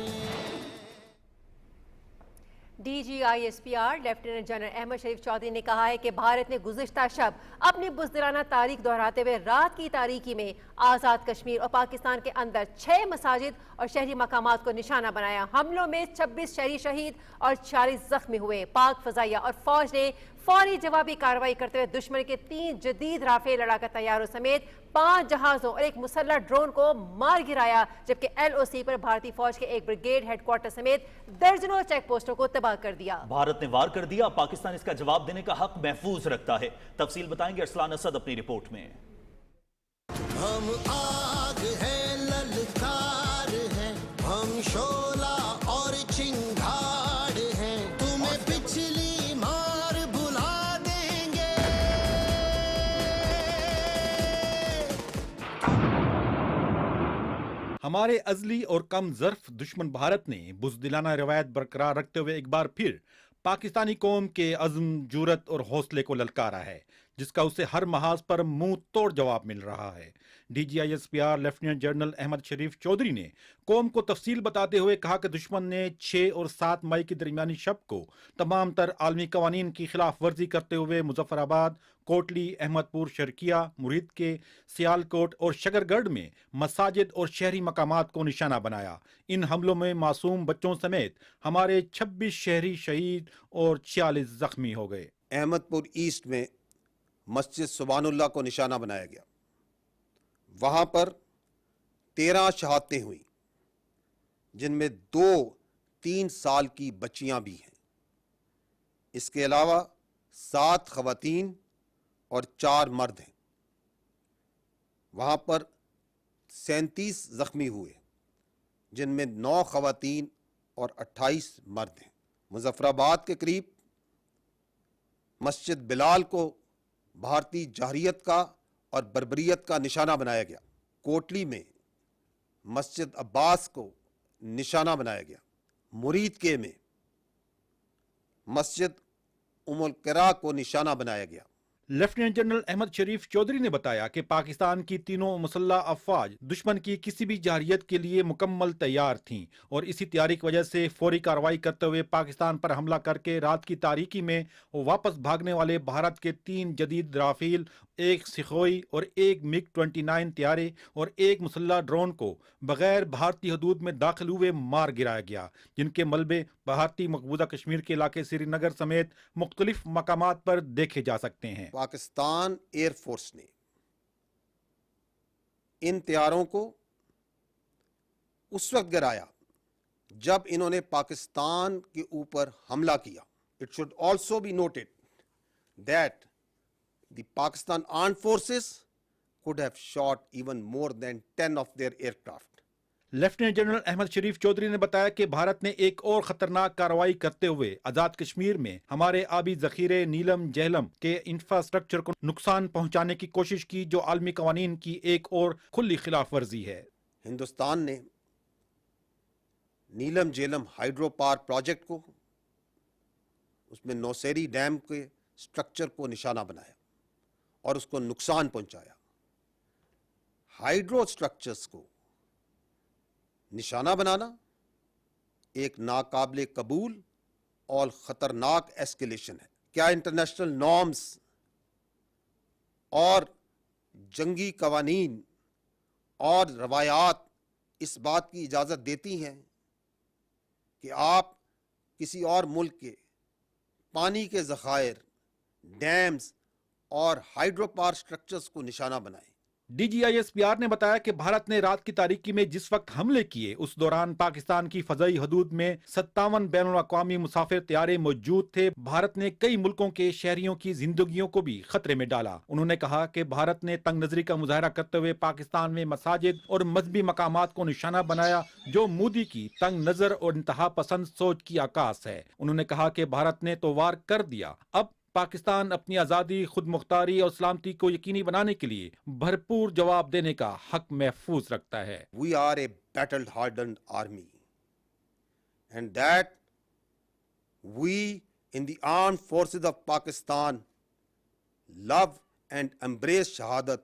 DGISPR लेफ्टिनेंट जनरल अहमद शरीफ चौधरी ने कहा है कि भारत ने गुज़िश्ता शब अपनी बुज़दिलाना तारीख दोहराते हुए रात की तारीकी में आज़ाद कश्मीर और पाकिस्तान के अंदर 6 मसाजिद और शहरी मकामात को निशाना बनाया। हमलों में 26 शहरी शहीद और 40 जख्मी हुए। पाक फ़ज़ाइया और फ़ौज ने फौरी जवाबी कार्रवाई करते हुए दुश्मन के 3 जदीद राफेल लड़ाका तैयारों समेत 5 जहाज़ों और एक मुसल्लह ड्रोन को मार गिराया, जबकि LOC पर भारतीय फौज के एक ब्रिगेड हेडक्वार्टर समेत दर्जनों चेक पोस्टों को तबाह कर दिया। भारत ने वार कर दिया, पाकिस्तान इसका जवाब देने का हक महफूज रखता है। तफसील बताएंगे अरसलान असद अपनी रिपोर्ट में। हम आग है ललकार है, हम शोला और चिंगार हैं, तुम्हें पिछली मार भुला देंगे। हमारे अजली और कम ज़र्फ दुश्मन भारत ने बुज़दिलाना रवायत बरकरार रखते हुए एक बार फिर पाकिस्तानी कौम के अज़्म, जुरत और हौसले को ललकारा है, जिसका उसे हर महाज पर मुंह तोड़ जवाब मिल रहा है। DGISPR लेफ्टिनेंट जनरल अहमद शरीफ चौधरी ने कौम को तफसील बताते हुए कहा कि दुश्मन ने 6 और 7 मई की दरमियानी शब को तमाम तर आलमी कवानीन की खिलाफ वर्जी करते हुए मुजफ्फराबाद, कोटली, अहमदपुर, शर्किया, मुरीद के, सियालकोट और शकरगढ़ में मसाजिद और शहरी मकामात को निशाना बनाया। इन हमलों में मासूम बच्चों समेत हमारे 26 शहरी शहीद और 46 जख्मी हो गए। अहमदपुर ईस्ट में मस्जिद सुबानुल्लाह को निशाना बनाया गया। वहाँ पर 13 शहादतें हुई, जिनमें 2-3 साल की बच्चियाँ भी हैं। इसके अलावा 7 खवातीन और 4 मर्द हैं। वहाँ पर 37 जख्मी हुए, जिनमें 9 खवातीन और 28 मर्द हैं। मुजफ्फराबाद के करीब मस्जिद बिलाल को भारतीय जहरियत का और बर्बरियत का निशाना बनाया गया। कोटली में मस्जिद अब्बास को निशाना बनाया गया। मुरीद के में मस्जिद उमुल क़िरा को निशाना बनाया गया। लेफ्टिनेंट जनरल अहमद शरीफ चौधरी ने बताया कि पाकिस्तान की तीनों मुसल्लह अफवाज दुश्मन की किसी भी जारियत के लिए मुकम्मल तैयार थीं और इसी तैयारी की वजह से फौरी कार्रवाई करते हुए पाकिस्तान पर हमला करके रात की तारीकी में वापस भागने वाले भारत के 3 जदीद राफेल, 1 सिखोई और 1 MiG-29 तैयारे और 1 मुसल्लह ड्रोन को बगैर भारतीय हदूद में दाखिल हुए मार गिराया गया, जिनके मलबे भारतीय मकबूजा कश्मीर के इलाके श्रीनगर समेत मुख्तलिफ मकामात पर देखे जा सकते हैं। पाकिस्तान एयरफोर्स ने इन तैयारों को उस वक्त गिराया جب انہوں نے پاکستان کے اوپر حملہ کیا. It should also be noted that the Pakistan armed forces could have shot even more than 10 of their aircraft. Lieutenant general Ahmed Sharif Chaudhry نے بتایا کہ بھارت نے ایک اور خطرناک کارروائی کرتے ہوئے آزاد کشمیر میں ہمارے آبی ذخیرے نیلم جہلم کے انفراسٹرکچر کو نقصان پہنچانے کی کوشش کی، جو عالمی قوانین کی ایک اور کھلی خلاف ورزی ہے. ہندوستان نے نیلم جیلم ہائیڈرو پاور پروجیکٹ کو، اس میں نوسیری ڈیم کے سٹرکچر کو نشانہ بنایا اور اس کو نقصان پہنچایا. ہائیڈرو سٹرکچرز کو نشانہ بنانا ایک ناقابل قبول اور خطرناک ایسکیلیشن ہے. کیا انٹرنیشنل نارمز اور جنگی قوانین اور روایات اس بات کی اجازت دیتی ہیں کہ آپ کسی اور ملک کے پانی کے ذخائر، ڈیمز اور ہائیڈرو پاور سٹرکچرز کو نشانہ بنائیں؟ D G I S P R نے بتایا کہ بھارت نے رات کی تاریکی میں جس وقت حملے کیے اس دوران پاکستان کی فضائی حدود میں 57 بین الاقوامی مسافر طیارے موجود تھے. بھارت نے کئی ملکوں کے شہریوں کی زندگیوں کو بھی خطرے میں ڈالا. انہوں نے کہا کہ بھارت نے تنگ نظری کا مظاہرہ کرتے ہوئے پاکستان میں مساجد اور مذہبی مقامات کو نشانہ بنایا، جو مودی کی تنگ نظر اور انتہا پسند سوچ کی عکاس ہے. انہوں نے کہا کہ بھارت نے تو وار کر دیا، اب پاکستان اپنی آزادی، خود مختاری اور سلامتی کو یقینی بنانے کے لیے بھرپور جواب دینے کا حق محفوظ رکھتا ہے. We are a battle-hardened army, and that we in the armed forces of Pakistan love and embrace shahadat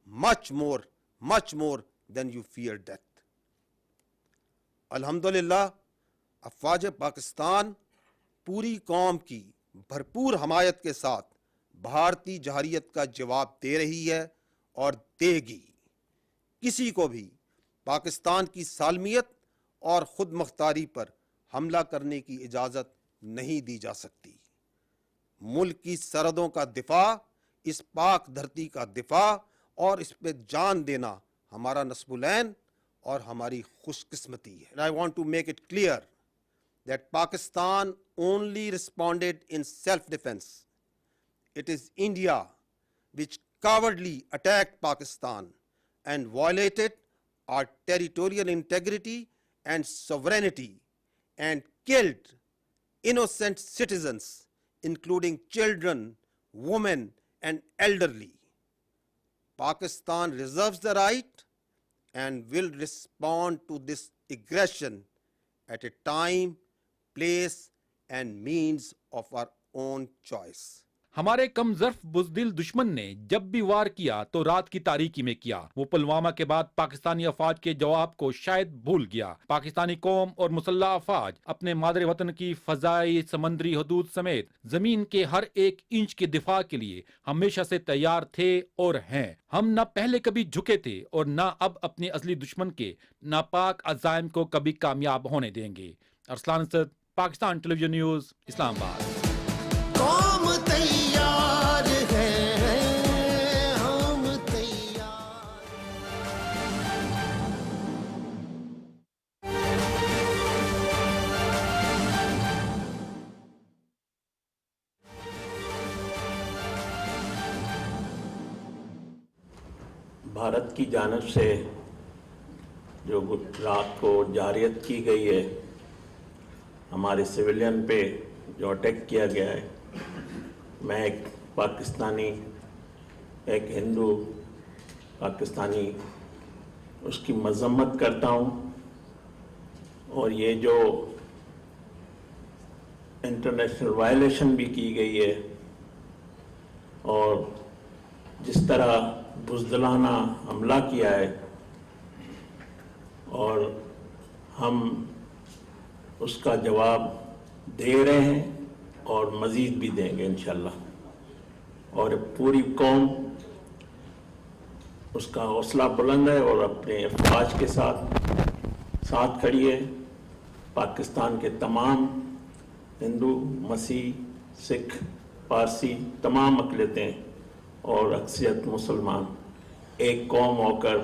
much more than you fear death. الحمدللہ افواج پاکستان پوری قوم کی بھرپور حمایت کے ساتھ بھارتی جارحیت کا جواب دے رہی ہے اور دے گی. کسی کو بھی پاکستان کی سالمیت اور خود مختاری پر حملہ کرنے کی اجازت نہیں دی جا سکتی. ملک کی سرحدوں کا دفاع، اس پاک دھرتی کا دفاع اور اس پہ جان دینا ہمارا نصب العین اور ہماری خوش قسمتی ہے. And I want to make it clear that Pakistan only responded in self-defense. It is India which cowardly attacked Pakistan and violated our territorial integrity and sovereignty and killed innocent citizens, including children, women, and elderly. Pakistan reserves the right and will respond to this aggression at a time, place and means of our own choice. ہمارے کم ظرف بزدل دشمن نے جب بھی وار کیا تو رات کی تاریکی میں کیا. وہ پلوامہ کے بعد پاکستانی افواج کے جواب کو شاید بھول گیا. پاکستانی قوم اور مسلح افواج اپنے مادر وطن کی فضائی، سمندری حدود سمیت زمین کے ہر ایک انچ کے دفاع کے لیے ہمیشہ سے تیار تھے اور ہیں. ہم نہ پہلے کبھی جھکے تھے اور نہ اب اپنے اصلی دشمن کے ناپاک عزائم کو کبھی کامیاب ہونے دیں گے. ارسلان اسد، پاکستان ٹیلی ویژن نیوز، اسلام آباد. قوم تیار ہے، ہم تیار. بھارت کی جانب سے جو رات کو جارحیت کی گئی ہے، ہمارے سویلین پہ جو اٹیک کیا گیا ہے، میں ایک پاکستانی، ایک ہندو پاکستانی اس کی مذمت کرتا ہوں. اور یہ جو انٹرنیشنل وائلیشن بھی کی گئی ہے اور جس طرح بزدلانہ حملہ کیا ہے، اور ہم اس کا جواب دے رہے ہیں اور مزید بھی دیں گے انشاءاللہ. اور پوری قوم اس کا حوصلہ بلند ہے اور اپنے افواج کے ساتھ کھڑی ہے. پاکستان کے تمام ہندو، مسیح، سکھ، پارسی، تمام اقلیتیں اور اکثریت مسلمان ایک قوم ہو کر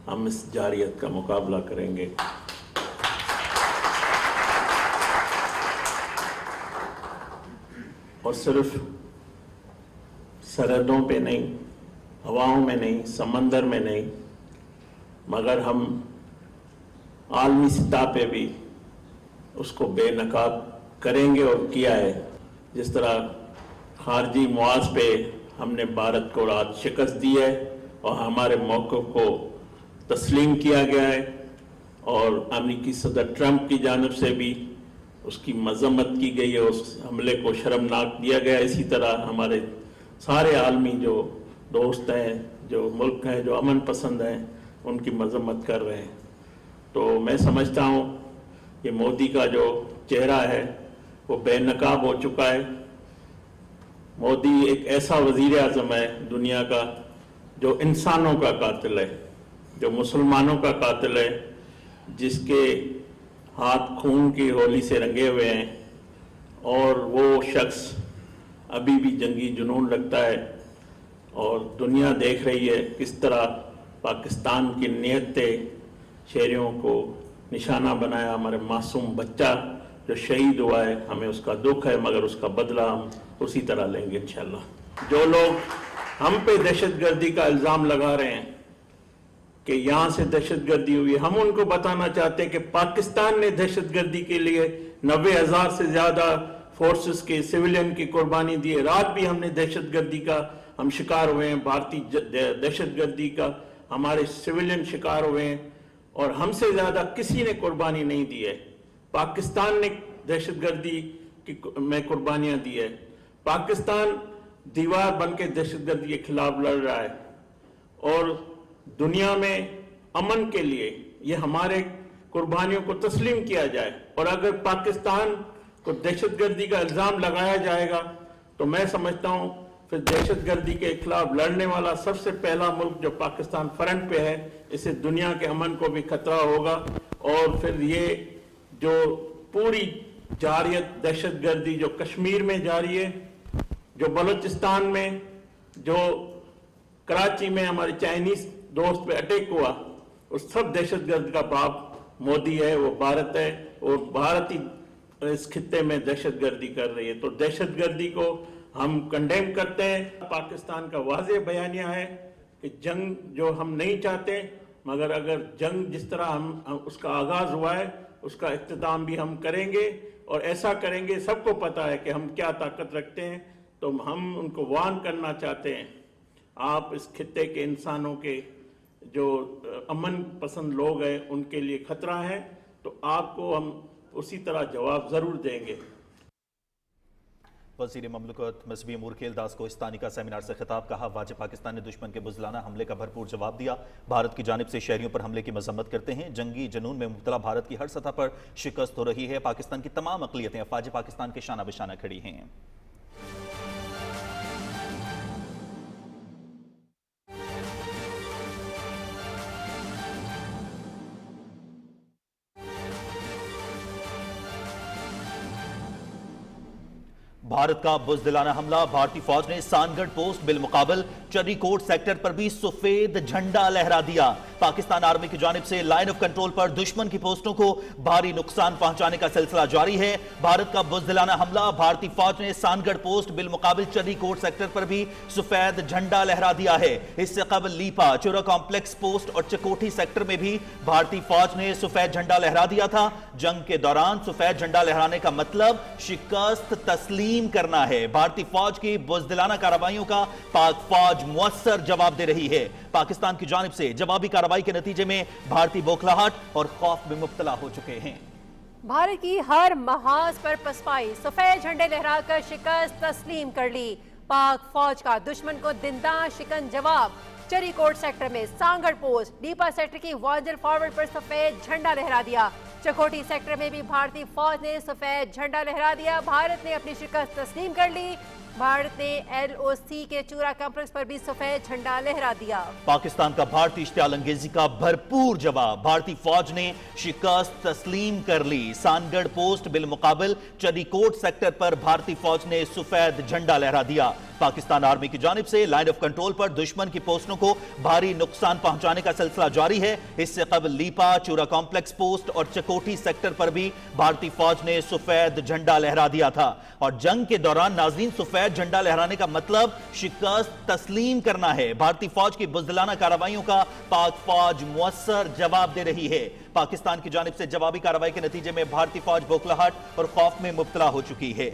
ہم اس جارحیت کا مقابلہ کریں گے. और सिर्फ सरहदों पे नहीं, हवाओं में नहीं, समंदर में नहीं, मगर हम आलमी सतह पे भी उसको बेनकाब करेंगे और किया है। जिस तरह खारजी मुआज पे हमने भारत को आज शिकस्त दी है और हमारे मौक़िफ़ को तस्लीम किया गया है और अमेरिकी सदर ट्रंप की जानिब से भी उसकी मजम्मत की गई है, उस हमले को शर्मनाक दिया गया है। इसी तरह हमारे सारे आलमी जो दोस्त हैं, जो मुल्क हैं, जो अमन पसंद हैं, उनकी मजम्मत कर रहे हैं। तो मैं समझता हूँ कि मोदी का जो चेहरा है वो बेनकाब हो चुका है। मोदी एक ऐसा वज़ीर आज़म है दुनिया का जो इंसानों का कातिल है, जो मुसलमानों का कातिल है, जिसके हाथ खून की होली से रंगे हुए हैं और वो शख्स अभी भी जंगी जुनून रखता है। और दुनिया देख रही है किस तरह पाकिस्तान की नियत शहरियों को निशाना बनाया। हमारे मासूम बच्चा जो शहीद हुआ है, हमें उसका दुख है, मगर उसका बदला हम उसी तरह लेंगे इंशाल्लाह। जो लोग हम पे दहशतगर्दी का इल्ज़ाम लगा रहे हैं कि यहाँ से दहशतगर्दी हुई, हम उनको बताना चाहते हैं कि पाकिस्तान ने दहशतगर्दी के लिए 90,000 से ज़्यादा फोर्सेस के सिविलियन की कुर्बानी दी है। रात भी हमने दहशतगर्दी का हम शिकार हुए हैं, भारतीय दहशतगर्दी का हमारे सिविलियन शिकार हुए हैं और हमसे ज़्यादा किसी ने कुर्बानी नहीं दी है। पाकिस्तान ने दहशतगर्दी में कुर्बानियाँ दी है। पाकिस्तान दीवार बन के दहशतगर्दी के खिलाफ लड़ रहा है और दुनिया में अमन के लिए ये हमारे कुर्बानियों को तस्लीम किया जाए। और अगर पाकिस्तान को दहशतगर्दी का इल्ज़ाम लगाया जाएगा तो मैं समझता हूँ फिर दहशतगर्दी के खिलाफ लड़ने वाला सबसे पहला मुल्क जो पाकिस्तान फ्रंट पे है, इससे दुनिया के अमन को भी खतरा होगा। और फिर ये जो पूरी जारियत दहशतगर्दी जो कश्मीर में जारी है, जो बलूचिस्तान में, जो कराची में हमारे चाइनीज दोस्त पे अटैक हुआ, उस सब दहशतगर्द का बाप मोदी है, वो भारत है और भारत ही इस खित्ते में दहशतगर्दी कर रही है। तो दहशतगर्दी को हम कंडेम करते हैं। पाकिस्तान का वाज़ेह बयानिया है कि जंग जो हम नहीं चाहते, मगर अगर जंग जिस तरह हम उसका आगाज हुआ है उसका इख्तिताम भी हम करेंगे और ऐसा करेंगे। सबको पता है कि हम क्या ताकत रखते हैं, तो हम उनको वार्न करना चाहते हैं, आप इस खित्ते के इंसानों के जो अमन पसंद लोग हैं उनके लिए खतरा है, तो आपको हम उसी तरह जवाब जरूर देंगे। वज़ीर ममलकत मजहबी अमूर खेलदास को इस्तानिका सेमिनार से खिताब। कहा, वाजिब पाकिस्तान ने दुश्मन के बुज़दिलाना हमले का भरपूर जवाब दिया। भारत की जानिब से शहरियों पर हमले की मजम्मत करते हैं। जंगी जनून में मुब्तला भारत की हर सतह पर शिकस्त हो रही है। पाकिस्तान की तमाम अक़लियतें अफ़वाज पाकिस्तान के शाना बिशाना खड़ी हैं। भारत का बुज़दिलाना हमला। भारतीय फौज ने सानगढ़ पोस्ट बिलमुकाबल चर्रीकोट सेक्टर पर भी सफेद झंडा लहरा दिया। पाकिस्तान आर्मी की जानिब से लाइन ऑफ कंट्रोल पर दुश्मन की पोस्टों को भारी नुकसान पहुंचाने का सिलसिला जारी है। भारत का बुज़दिलाना हमला। भारतीय फौज ने सानगढ़ पोस्ट बिलमुकाबल चर्रीकोट सेक्टर पर भी सफेद झंडा लहरा दिया है। इससे कबल लीपा, चोरा कॉम्प्लेक्स पोस्ट और चकोठी सेक्टर में भी भारतीय फौज ने सफेद झंडा लहरा दिया था। जंग के दौरान सफेद झंडा लहराने का मतलब शिकस्त तस्लीम करना है। भारतीय फौज की बुज़दिलाना कार्रवाइयों का पाक फौज मुअस्सर जवाब दे रही है। पाकिस्तान की जानिब से जवाबी कार्रवाई के नतीजे में भारतीय बौखलाहट और खौफ में मुब्तला हो चुके हैं। भारत की हर महाज पर पसपाई, सफेद झंडे लहराकर शिकस्त तस्लीम कर ली। पाक फौज का दुश्मन को दिनदार शिकन जवाब। चर्रीकोट सेक्टर में सांगड़ पोस्ट, डीपा सेक्टर की वांजल फॉरवर्ड पर सफेद झंडा लहरा दिया। चकोटी सेक्टर में भी भारतीय फौज ने सफेद झंडा लहरा दिया। भारत ने अपनी शिकस्त तस्लीम कर ली। भारत ने LOC के चूरा कॉम्प्लेक्स पर भी सफेद झंडा लहरा दिया। पाकिस्तान का भारतीय इश्तियाल अंगेजी का भरपूर जवाब। भारतीय फौज ने शिकस्त तस्लीम कर ली। सानगढ़ पोस्ट बिलमुकाबल चर्रीकोट सेक्टर पर भारतीय फौज ने सफेद झंडा लहरा दिया। پاکستان آرمی کی جانب سے لائن آف کنٹرول پر دشمن کی پوسٹوں کو بھاری نقصان پہنچانے کا سلسلہ جاری ہے. اس سے قبل لیپا, چورا کمپلیکس پوسٹ اور چکوٹی سیکٹر پر بھی بھارتی فوج نے سفید جھنڈا لہرا دیا تھا. اور جنگ کے دوران ناظرین سفید جھنڈا لہرانے کا مطلب شکست تسلیم کرنا ہے. بھارتی فوج کی بزدلانہ کارروائیوں کا پاک فوج مؤثر جواب دے رہی ہے. پاکستان کی جانب سے جوابی کارروائی کے نتیجے میں بھارتی فوج بوکھلاہٹ اور خوف میں مبتلا ہو چکی ہے.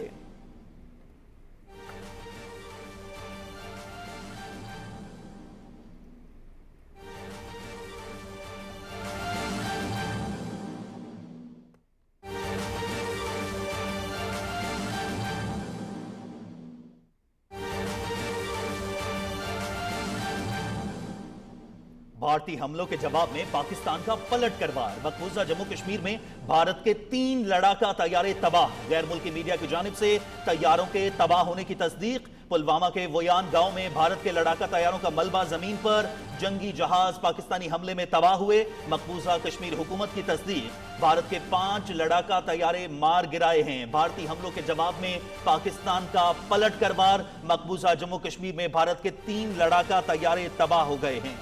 بھارتی حملوں کے جواب میں پاکستان کا پلٹ کر وار. مقبوضہ جموں کشمیر میں بھارت کے 3 لڑاکا طیارے تباہ. غیر ملکی میڈیا کی جانب سے طیاروں کے تباہ ہونے کی تصدیق. پلوامہ کے ویان گاؤں میں بھارت کے لڑاکا طیاروں کا ملبہ زمین پر. جنگی جہاز پاکستانی حملے میں تباہ ہوئے. مقبوضہ کشمیر حکومت کی تصدیق. بھارت کے 5 لڑاکا طیارے مار گرائے ہیں. بھارتی حملوں کے جواب میں پاکستان کا پلٹ کر وار. مقبوضہ جموں کشمیر میں بھارت کے 3 لڑاکا طیارے تباہ ہو گئے ہیں.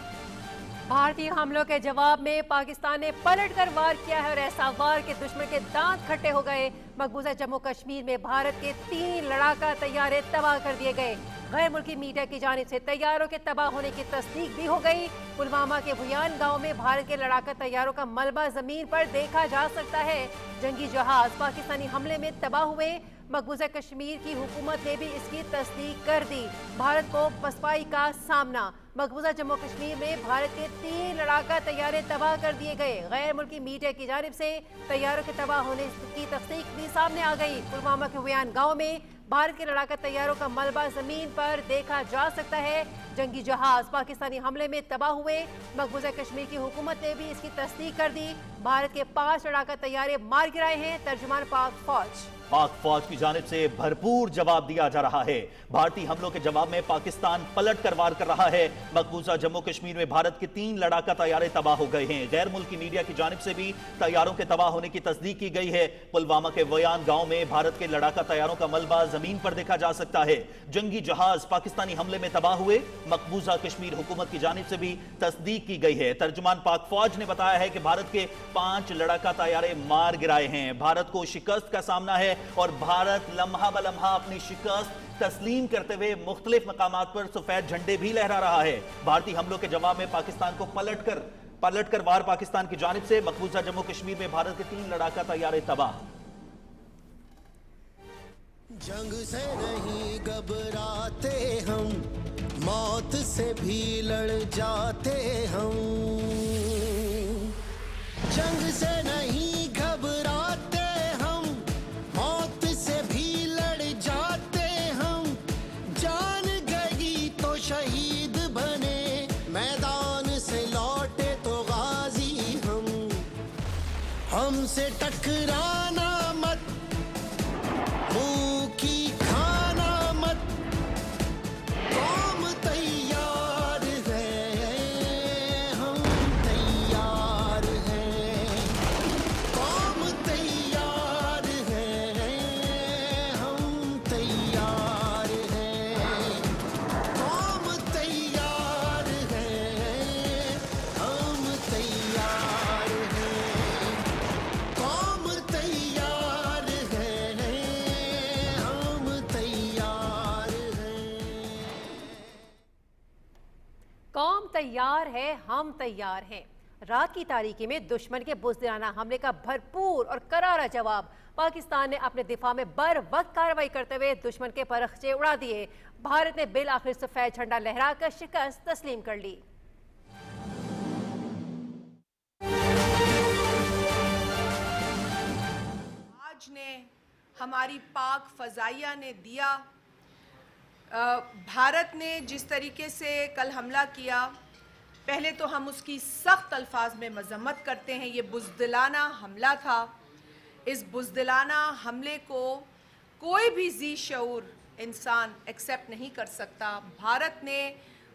بھارتی حملوں کے جواب میں پاکستان نے پلٹ کر وار کیا ہے اور ایسا وار کہ دشمن کے دانت کھٹے ہو گئے. مقبوضہ جموں کشمیر میں بھارت کے 3 لڑاکا طیارے تباہ کر دیے گئے. غیر ملکی میڈیا کی جانب سے طیاروں کے تباہ ہونے کی تصدیق بھی ہو گئی. پلوامہ کے ویان گاؤں میں بھارت کے لڑاکا طیاروں کا ملبہ زمین پر دیکھا جا سکتا ہے. جنگی جہاز پاکستانی حملے میں تباہ ہوئے. مقبوضہ کشمیر کی حکومت نے بھی اس کی تصدیق کر دی. بھارت کو پسپائی کا سامنا. مقبوضہ جموں کشمیر میں بھارت کے 3 لڑاکا طیارے تباہ کر دیے گئے. غیر ملکی میڈیا کی جانب سے طیاروں کے تباہ ہونے کی تصدیق بھی سامنے آ گئی. پلوامہ کے ویان گاؤں میں بھارت کے لڑاکا طیاروں کا ملبہ زمین پر دیکھا جا سکتا ہے. جنگی جہاز پاکستانی حملے میں تباہ ہوئے. مقبوضہ کشمیر کی حکومت نے بھی اس کی تصدیق کر دی. بھارت کے 5 لڑاکا طیارے مار گرائے ہیں. ترجمان پاک فوج. پاک فوج کی جانب سے بھرپور جواب دیا جا رہا ہے. بھارتی حملوں کے جواب میں پاکستان پلٹ کر وار کر رہا ہے. مقبوضہ جموں کشمیر میں بھارت کے 3 لڑاکا طیارے تباہ ہو گئے ہیں. غیر ملکی میڈیا کی جانب سے بھی طیاروں کے تباہ ہونے کی تصدیق کی گئی ہے. پلوامہ کے ویان گاؤں میں بھارت کے لڑاکا طیاروں کا ملبہ زمین پر دیکھا جا سکتا ہے. جنگی جہاز پاکستانی حملے میں تباہ ہوئے. مقبوضہ کشمیر حکومت کی جانب سے بھی تصدیق کی گئی ہے. ترجمان پاک فوج نے بتایا ہے کہ بھارت کے 5 لڑاکا طیارے مار گرائے ہیں. بھارت کو شکست کا سامنا ہے اور بھارت لمحہ بلمحہ اپنی شکست تسلیم کرتے ہوئے مختلف مقامات پر سفید جھنڈے بھی لہرا رہا ہے. بھارتی حملوں کے جواب میں پاکستان کو پلٹ کر وار پاکستان کی جانب سے. مقبوضہ جموں کشمیر میں بھارت کے 3 لڑاکا طیارے تباہ. جنگ سے نہیں گھبراتے ہم, موت سے بھی لڑ جاتے ہم. جنگ سے نہیں گھبراتے ہم, موت سے بھی لڑ جاتے ہم. جان گئی تو شہید بنے, میدان سے لوٹے تو غازی ہم. ہم سے ٹکرانا مت, منہ کی کھانا مت. قوم تیار ہے, ہم تیار ہیں. قوم تیار ہے, ہم تیار ہیں. قوم تیار ہے, ہم تیار ہیں. قوم تیار ہے, ہم تیار ہیں. قوم تیار ہے, ہم تیار ہیں. رات کی تاریکی میں دشمن کے بزدلانہ حملے کا بھرپور اور کرارا جواب. پاکستان نے اپنے دفاع میں بر وقت کارروائی کرتے ہوئے دشمن کے پرخچے اڑا دیے. بھارت نے بالآخر سفید جھنڈا لہرا کر شکست تسلیم کر لی. آج نے ہماری پاک فضائیہ نے دیا. بھارت نے جس طریقے سے کل حملہ کیا, پہلے تو ہم اس کی سخت الفاظ میں مذمت کرتے ہیں. یہ بزدلانہ حملہ تھا. اس بزدلانہ حملے کو کوئی بھی ذی شعور انسان ایکسیپٹ نہیں کر سکتا. بھارت نے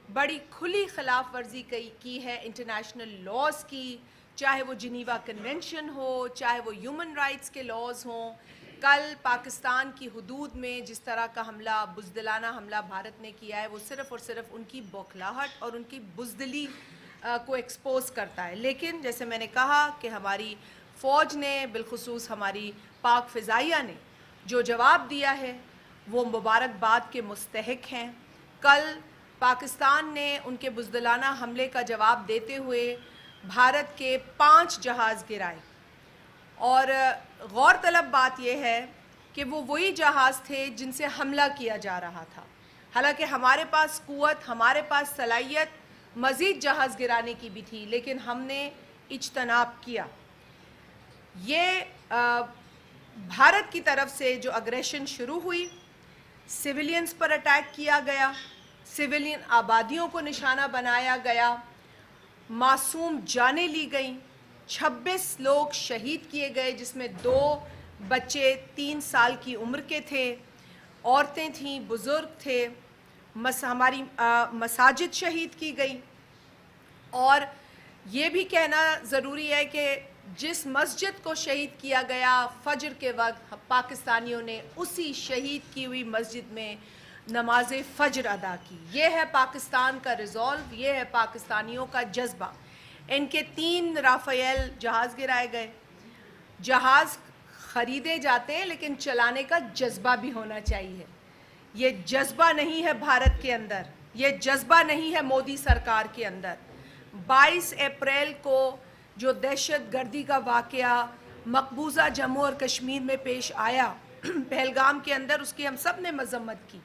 بڑی کھلی خلاف ورزی کی ہے انٹرنیشنل لاز کی, چاہے وہ جنیوا کنونشن ہو, چاہے وہ ہیومن رائٹس کے لاز ہوں, کل پاکستان کی حدود میں جس طرح کا حملہ بزدلانہ حملہ بھارت نے کیا ہے وہ صرف اور صرف ان کی بوکھلاہٹ اور ان کی بزدلی کو ایکسپوز کرتا ہے. لیکن جیسے میں نے کہا کہ ہماری فوج نے بالخصوص ہماری پاک فضائیہ نے جو جواب دیا ہے وہ مبارکباد کے مستحق ہیں. کل پاکستان نے ان کے بزدلانہ حملے کا جواب دیتے ہوئے بھارت کے 5 جہاز گرائے اور غور طلب بات یہ ہے کہ وہ وہی جہاز تھے جن سے حملہ کیا جا رہا تھا. حالانکہ ہمارے پاس قوت ہمارے پاس صلاحیت مزید جہاز گرانے کی بھی تھی لیکن ہم نے اجتناب کیا. یہ بھارت کی طرف سے جو اگریشن شروع ہوئی سویلینز پر اٹیک کیا گیا سویلین آبادیوں کو نشانہ بنایا گیا معصوم جانیں لی گئیں 26 لوگ شہید کیے گئے جس میں 2 بچے 3 سال کی عمر کے تھے عورتیں تھیں بزرگ تھے ہماری مساجد شہید کی گئی. اور یہ بھی کہنا ضروری ہے کہ جس مسجد کو شہید کیا گیا فجر کے وقت پاکستانیوں نے اسی شہید کی ہوئی مسجد میں نماز فجر ادا کی. یہ ہے پاکستان کا ریزولو یہ ہے پاکستانیوں کا جذبہ. ان کے 3 رافیل جہاز گرائے گئے. جہاز خریدے جاتے ہیں لیکن چلانے کا جذبہ بھی ہونا چاہیے. یہ جذبہ نہیں ہے بھارت کے اندر یہ جذبہ نہیں ہے مودی سرکار کے اندر. 22 اپریل کو جو دہشت گردی کا واقعہ مقبوضہ جموں اور کشمیر میں پیش آیا پہلگام کے اندر اس کی ہم سب نے مذمت کی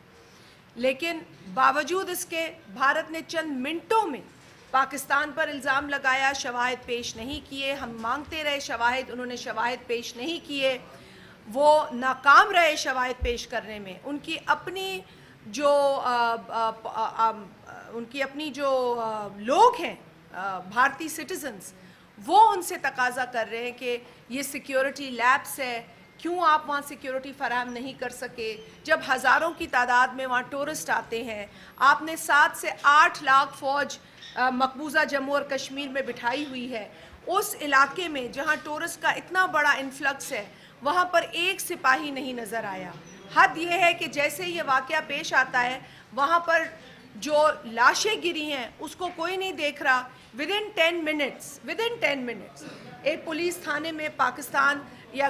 لیکن باوجود اس کے بھارت نے چند منٹوں میں پاکستان پر الزام لگایا شواہد پیش نہیں کیے. ہم مانگتے رہے شواہد انہوں نے شواہد پیش نہیں کیے. وہ ناکام رہے شواہد پیش کرنے میں. ان کی اپنی جو لوگ ہیں بھارتی سٹیزنز وہ ان سے تقاضا کر رہے ہیں کہ یہ سیکیورٹی لیپس ہے کیوں آپ وہاں سیکیورٹی فراہم نہیں کر سکے جب ہزاروں کی تعداد میں وہاں ٹورسٹ آتے ہیں. آپ نے 7 سے 8 لاکھ فوج مقبوضہ جموں اور کشمیر میں بٹھائی ہوئی ہے. اس علاقے میں جہاں ٹورسٹ کا اتنا بڑا انفلکس ہے وہاں پر ایک سپاہی نہیں نظر آیا. حد یہ ہے کہ جیسے یہ واقعہ پیش آتا ہے وہاں پر جو لاشیں گری ہیں اس کو کوئی نہیں دیکھ رہا. ودن 10 منٹس ایک پولیس تھانے میں پاکستان یا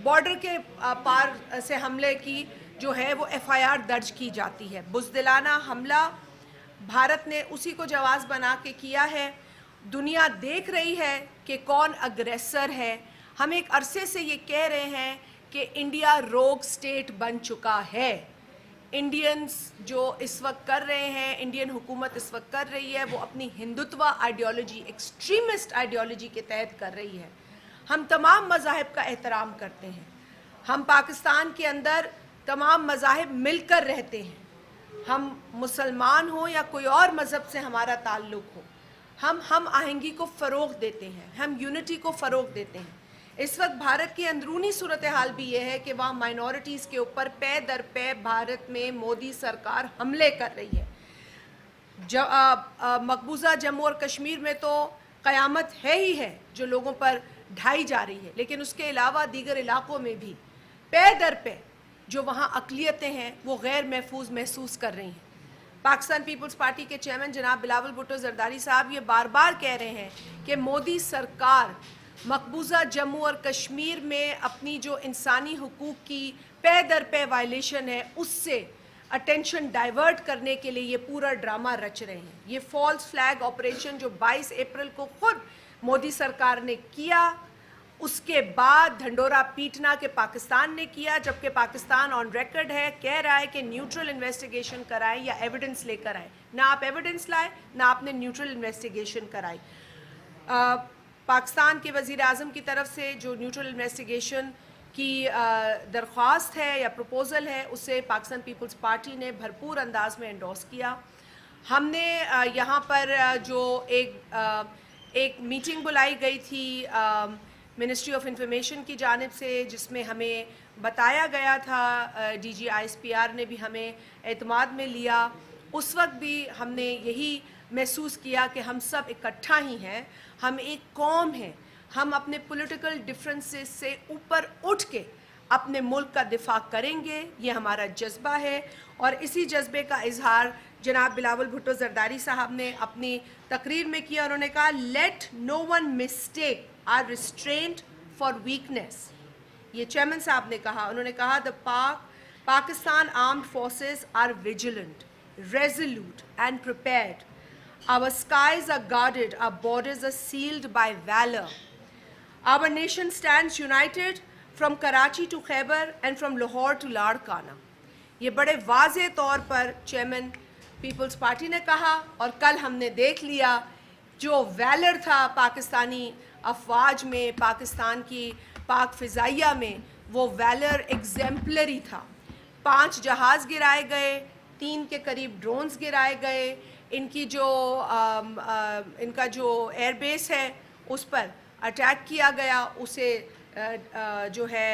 بارڈر کے پار سے حملے کی جو ہے وہ FIR درج کی جاتی ہے. بزدلانہ حملہ بھارت نے اسی کو جواز بنا کے کیا ہے. دنیا دیکھ رہی ہے کہ کون اگریسر ہے. ہم ایک عرصے سے یہ کہہ رہے ہیں کہ انڈیا روگ سٹیٹ بن چکا ہے. انڈینز جو اس وقت کر رہے ہیں انڈین حکومت اس وقت کر رہی ہے وہ اپنی ہندوتوا آئیڈیالوجی ایکسٹریمسٹ آئیڈیالوجی کے تحت کر رہی ہے. ہم تمام مذاہب کا احترام کرتے ہیں. ہم پاکستان کے اندر تمام مذاہب مل کر رہتے ہیں. ہم مسلمان ہوں یا کوئی اور مذہب سے ہمارا تعلق ہو ہم آہنگی کو فروغ دیتے ہیں ہم یونٹی کو فروغ دیتے ہیں. اس وقت بھارت کی اندرونی صورتحال بھی یہ ہے کہ وہاں مائنورٹیز کے اوپر پے در پے بھارت میں مودی سرکار حملے کر رہی ہے. مقبوضہ جموں اور کشمیر میں تو قیامت ہے ہی ہے جو لوگوں پر ڈھائی جا رہی ہے لیکن اس کے علاوہ دیگر علاقوں میں بھی پے در پے جو وہاں اقلیتیں ہیں وہ غیر محفوظ محسوس کر رہی ہیں. پاکستان پیپلز پارٹی کے چیئرمین جناب بلاول بھٹو زرداری صاحب یہ بار بار کہہ رہے ہیں کہ مودی سرکار مقبوضہ جموں اور کشمیر میں اپنی جو انسانی حقوق کی پے در پے وائلیشن ہے اس سے اٹینشن ڈائیورٹ کرنے کے لیے یہ پورا ڈرامہ رچ رہے ہیں. یہ فالس فلیگ آپریشن جو 22 اپریل کو خود مودی سرکار نے کیا اس کے بعد ڈھنڈورا پیٹنا کہ پاکستان نے کیا جبکہ پاکستان آن ریکرڈ ہے کہہ رہا ہے کہ نیوٹرل انویسٹیگیشن کرائیں یا ایویڈنس لے کر آئیں. نہ آپ ایویڈنس لائے نہ آپ نے نیوٹرل انویسٹیگیشن کرائی. پاکستان کے وزیر اعظم کی طرف سے جو نیوٹرل انویسٹیگیشن کی درخواست ہے یا پروپوزل ہے اسے پاکستان پیپلز پارٹی نے بھرپور انداز میں انڈورس کیا. ہم نے یہاں پر جو ایک میٹنگ بلائی گئی تھی منسٹری آف انفارمیشن کی جانب سے جس میں ہمیں بتایا گیا تھا DG ISPR نے بھی ہمیں اعتماد میں لیا. اس وقت بھی ہم نے یہی محسوس کیا کہ ہم سب اکٹھا ہی ہیں ہم ایک قوم ہیں. ہم اپنے پولیٹیکل ڈفرینسز سے اوپر اٹھ کے अपने मुल्क का दिफा करेंगे, ये हमारा जज्बा है। और इसी जज्बे का इजहार जनाब बिलावल भुट्टो जरदारी साहब ने अपनी तकरीर में किया। उन्होंने कहा, let no one mistake our restraint for weakness. ये चेयरमैन साहब ने कहा। उन्होंने कहा, the Pakistan armed forces are vigilant, resolute and prepared. Our skies are guarded, our borders are sealed by valor. Our nation stands united from Karachi to Khyber and from Lahore to Larkana. ये बड़े वाज़े तौर पर chairman Peoples party ने कहा, और कल हमने देख लिया जो वैलर था पाकिस्तानी अफवाज में, पाकिस्तान की पाक फ़िज़ाइया में, वो वैलर एग्जेम्पलरी था। 5 जहाज़ गिराए गए, 3 के करीब ड्रोन्स गिराए गए, इनका जो एयरबेस है उस पर अटैक किया गया, उसे जो है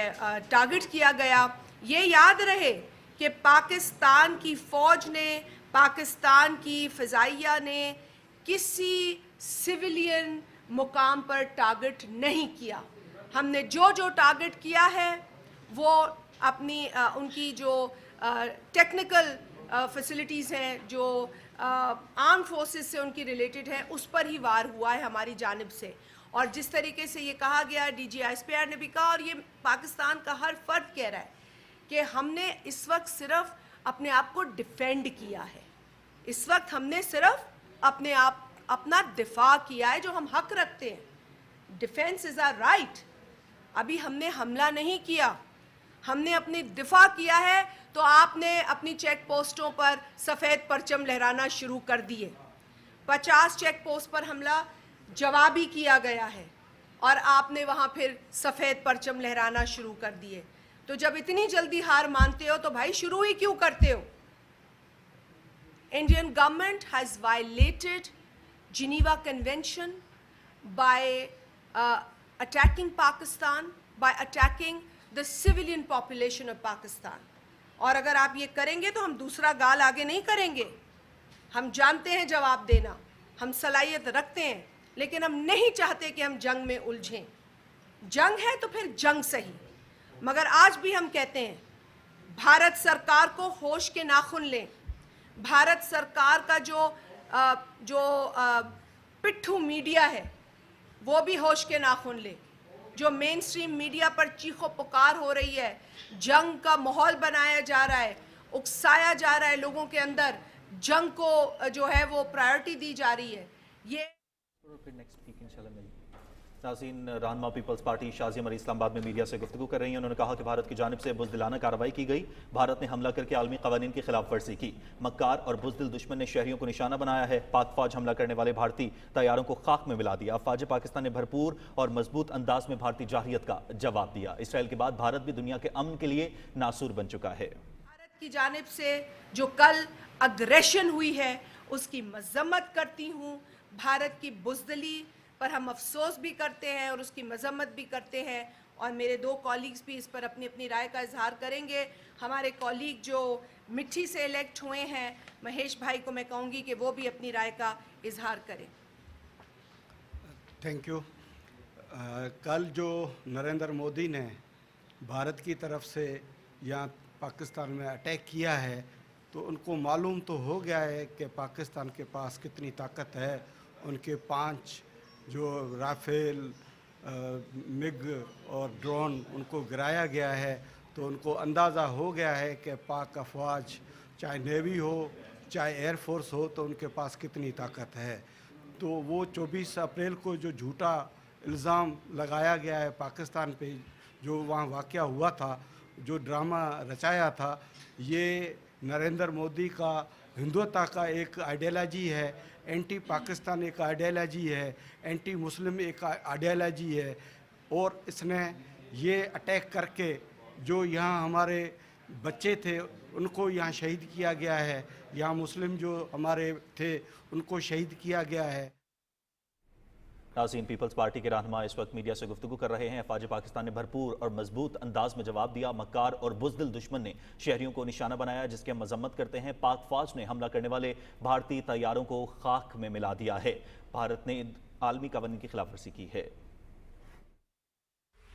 टारगेट किया गया। ये याद रहे कि पाकिस्तान की फ़ौज ने, पाकिस्तान की फ़िज़ाइया ने किसी सिविलियन मुकाम पर टारगेट नहीं किया। हमने जो टारगेट किया है वो अपनी उनकी जो टेक्निकल फैसिलिटीज़ हैं, जो आर्म फोर्सेस से उनकी रिलेटेड है, उस पर ही वार हुआ है हमारी जानिब से। और जिस तरीके से ये कहा गया, DGISPR ने भी कहा, और ये पाकिस्तान का हर फर्द कह रहा है कि हमने इस वक्त सिर्फ अपने आप को डिफेंड किया है। इस वक्त हमने सिर्फ अपना दिफा किया है, जो हम हक रखते हैं। Defence is our right. अभी हमने हमला नहीं किया, हमने अपनी दिफा किया है। तो आपने अपनी चेक पोस्टों पर सफ़ेद परचम लहराना शुरू कर दिए। 50 चेक पोस्ट पर हमला जवाबी किया गया है, और आपने वहाँ फिर सफ़ेद परचम लहराना शुरू कर दिए। तो जब इतनी जल्दी हार मानते हो तो भाई शुरू ही क्यों करते हो? Indian government has violated Geneva Convention by attacking Pakistan, by attacking the civilian population of Pakistan. और अगर आप ये करेंगे तो हम दूसरा गाल आगे नहीं करेंगे। हम जानते हैं जवाब देना, हम सलाहियत रखते हैं, लेकिन हम नहीं चाहते कि हम जंग में उलझें। जंग है तो फिर जंग सही। मगर आज भी हम कहते हैं, भारत सरकार को होश के नाखून लें। भारत सरकार का जो पिट्ठू मीडिया है वो भी होश के नाखून ले। जो मेन स्ट्रीम मीडिया पर चीखो पुकार हो रही है, जंग का माहौल बनाया जा रहा है, उकसाया जा रहा है लोगों के अंदर, जंग को जो है वो प्रायोरिटी दी जा रही है। ये नाज़रीन, रहनुमा पीपल्स पार्टी शाज़िया मरी इस्लामाबाद में मीडिया से गुफ्तगू कर रही हैं। उन्होंने कहा कि भारत की जानिब से बुज़दिलाना कार्रवाई की गई। भारत ने हमला करके आलमी क़वानीन की खिलाफ वर्जी की। मक्कार और बुज़दिल दुश्मन ने शहरियों को निशाना बनाया है। पाक फ़ौज हमला करने वाले भारतीय तैयारों को खाक में मिला दिया। अफ़वाज पाकिस्तान ने भरपूर और मजबूत अंदाज में भारतीय जारहियत का जवाब दिया। इसराइल के बाद भारत भी दुनिया के अमन के लिए नासूर बन चुका है। भारत की जानिब से जो कल अग्रेशन हुई है उसकी मजम्मत करती हूँ। भारत की बुज़दिली पर हम अफसोस भी करते हैं और उसकी मजम्मत भी करते हैं, और मेरे 2 कॉलीग्स भी इस पर अपनी अपनी राय का इजहार करेंगे। हमारे कॉलीग जो मिट्टी से इलेक्ट हुए हैं, महेश भाई को मैं कहूँगी कि वो भी अपनी राय का इजहार करें। Thank you. कल जो नरेंद्र मोदी ने भारत की तरफ से यहाँ पाकिस्तान में अटैक किया है, तो उनको मालूम तो हो गया है कि पाकिस्तान के पास कितनी ताकत है। उनके 5 जो राफेल, मिग और ड्रोन उनको गिराया गया है, तो उनको अंदाज़ा हो गया है कि पाक अफवाज, चाहे नेवी हो चाहे एयरफोर्स हो, तो उनके पास कितनी ताकत है। तो वो 24 अप्रैल को जो झूठा इल्ज़ाम लगाया गया है पाकिस्तान पे, जो वहाँ वाक़या हुआ था, जो ड्रामा रचाया था, ये नरेंद्र मोदी का हिंदुत्व का एक आइडियोलॉजी है, एंटी पाकिस्तान एक आइडियोलॉजी है, एंटी मुस्लिम एक आइडियोलॉजी है। और इसने ये अटैक करके जो यहाँ हमारे बच्चे थे उनको यहाँ शहीद किया गया है, यहाँ मुस्लिम जो हमारे थे उनको शहीद किया गया है। नाज़रीन, पीपल्स पार्टी के रहनुमा इस वक्त मीडिया से गुफ्तगू कर रहे हैं। अफ़वाज पाकिस्तान ने भरपूर और मजबूत अंदाज में जवाब दिया। मक्कार और बुज़दिल दुश्मन ने शहरियों को निशाना बनाया, जिसकी हम मजम्मत करते हैं। पाक फ़ौज ने हमला करने वाले भारतीय तैयारों को खाक में मिला दिया है। भारत ने आलमी क़वानीन की खिलाफ वर्जी की है।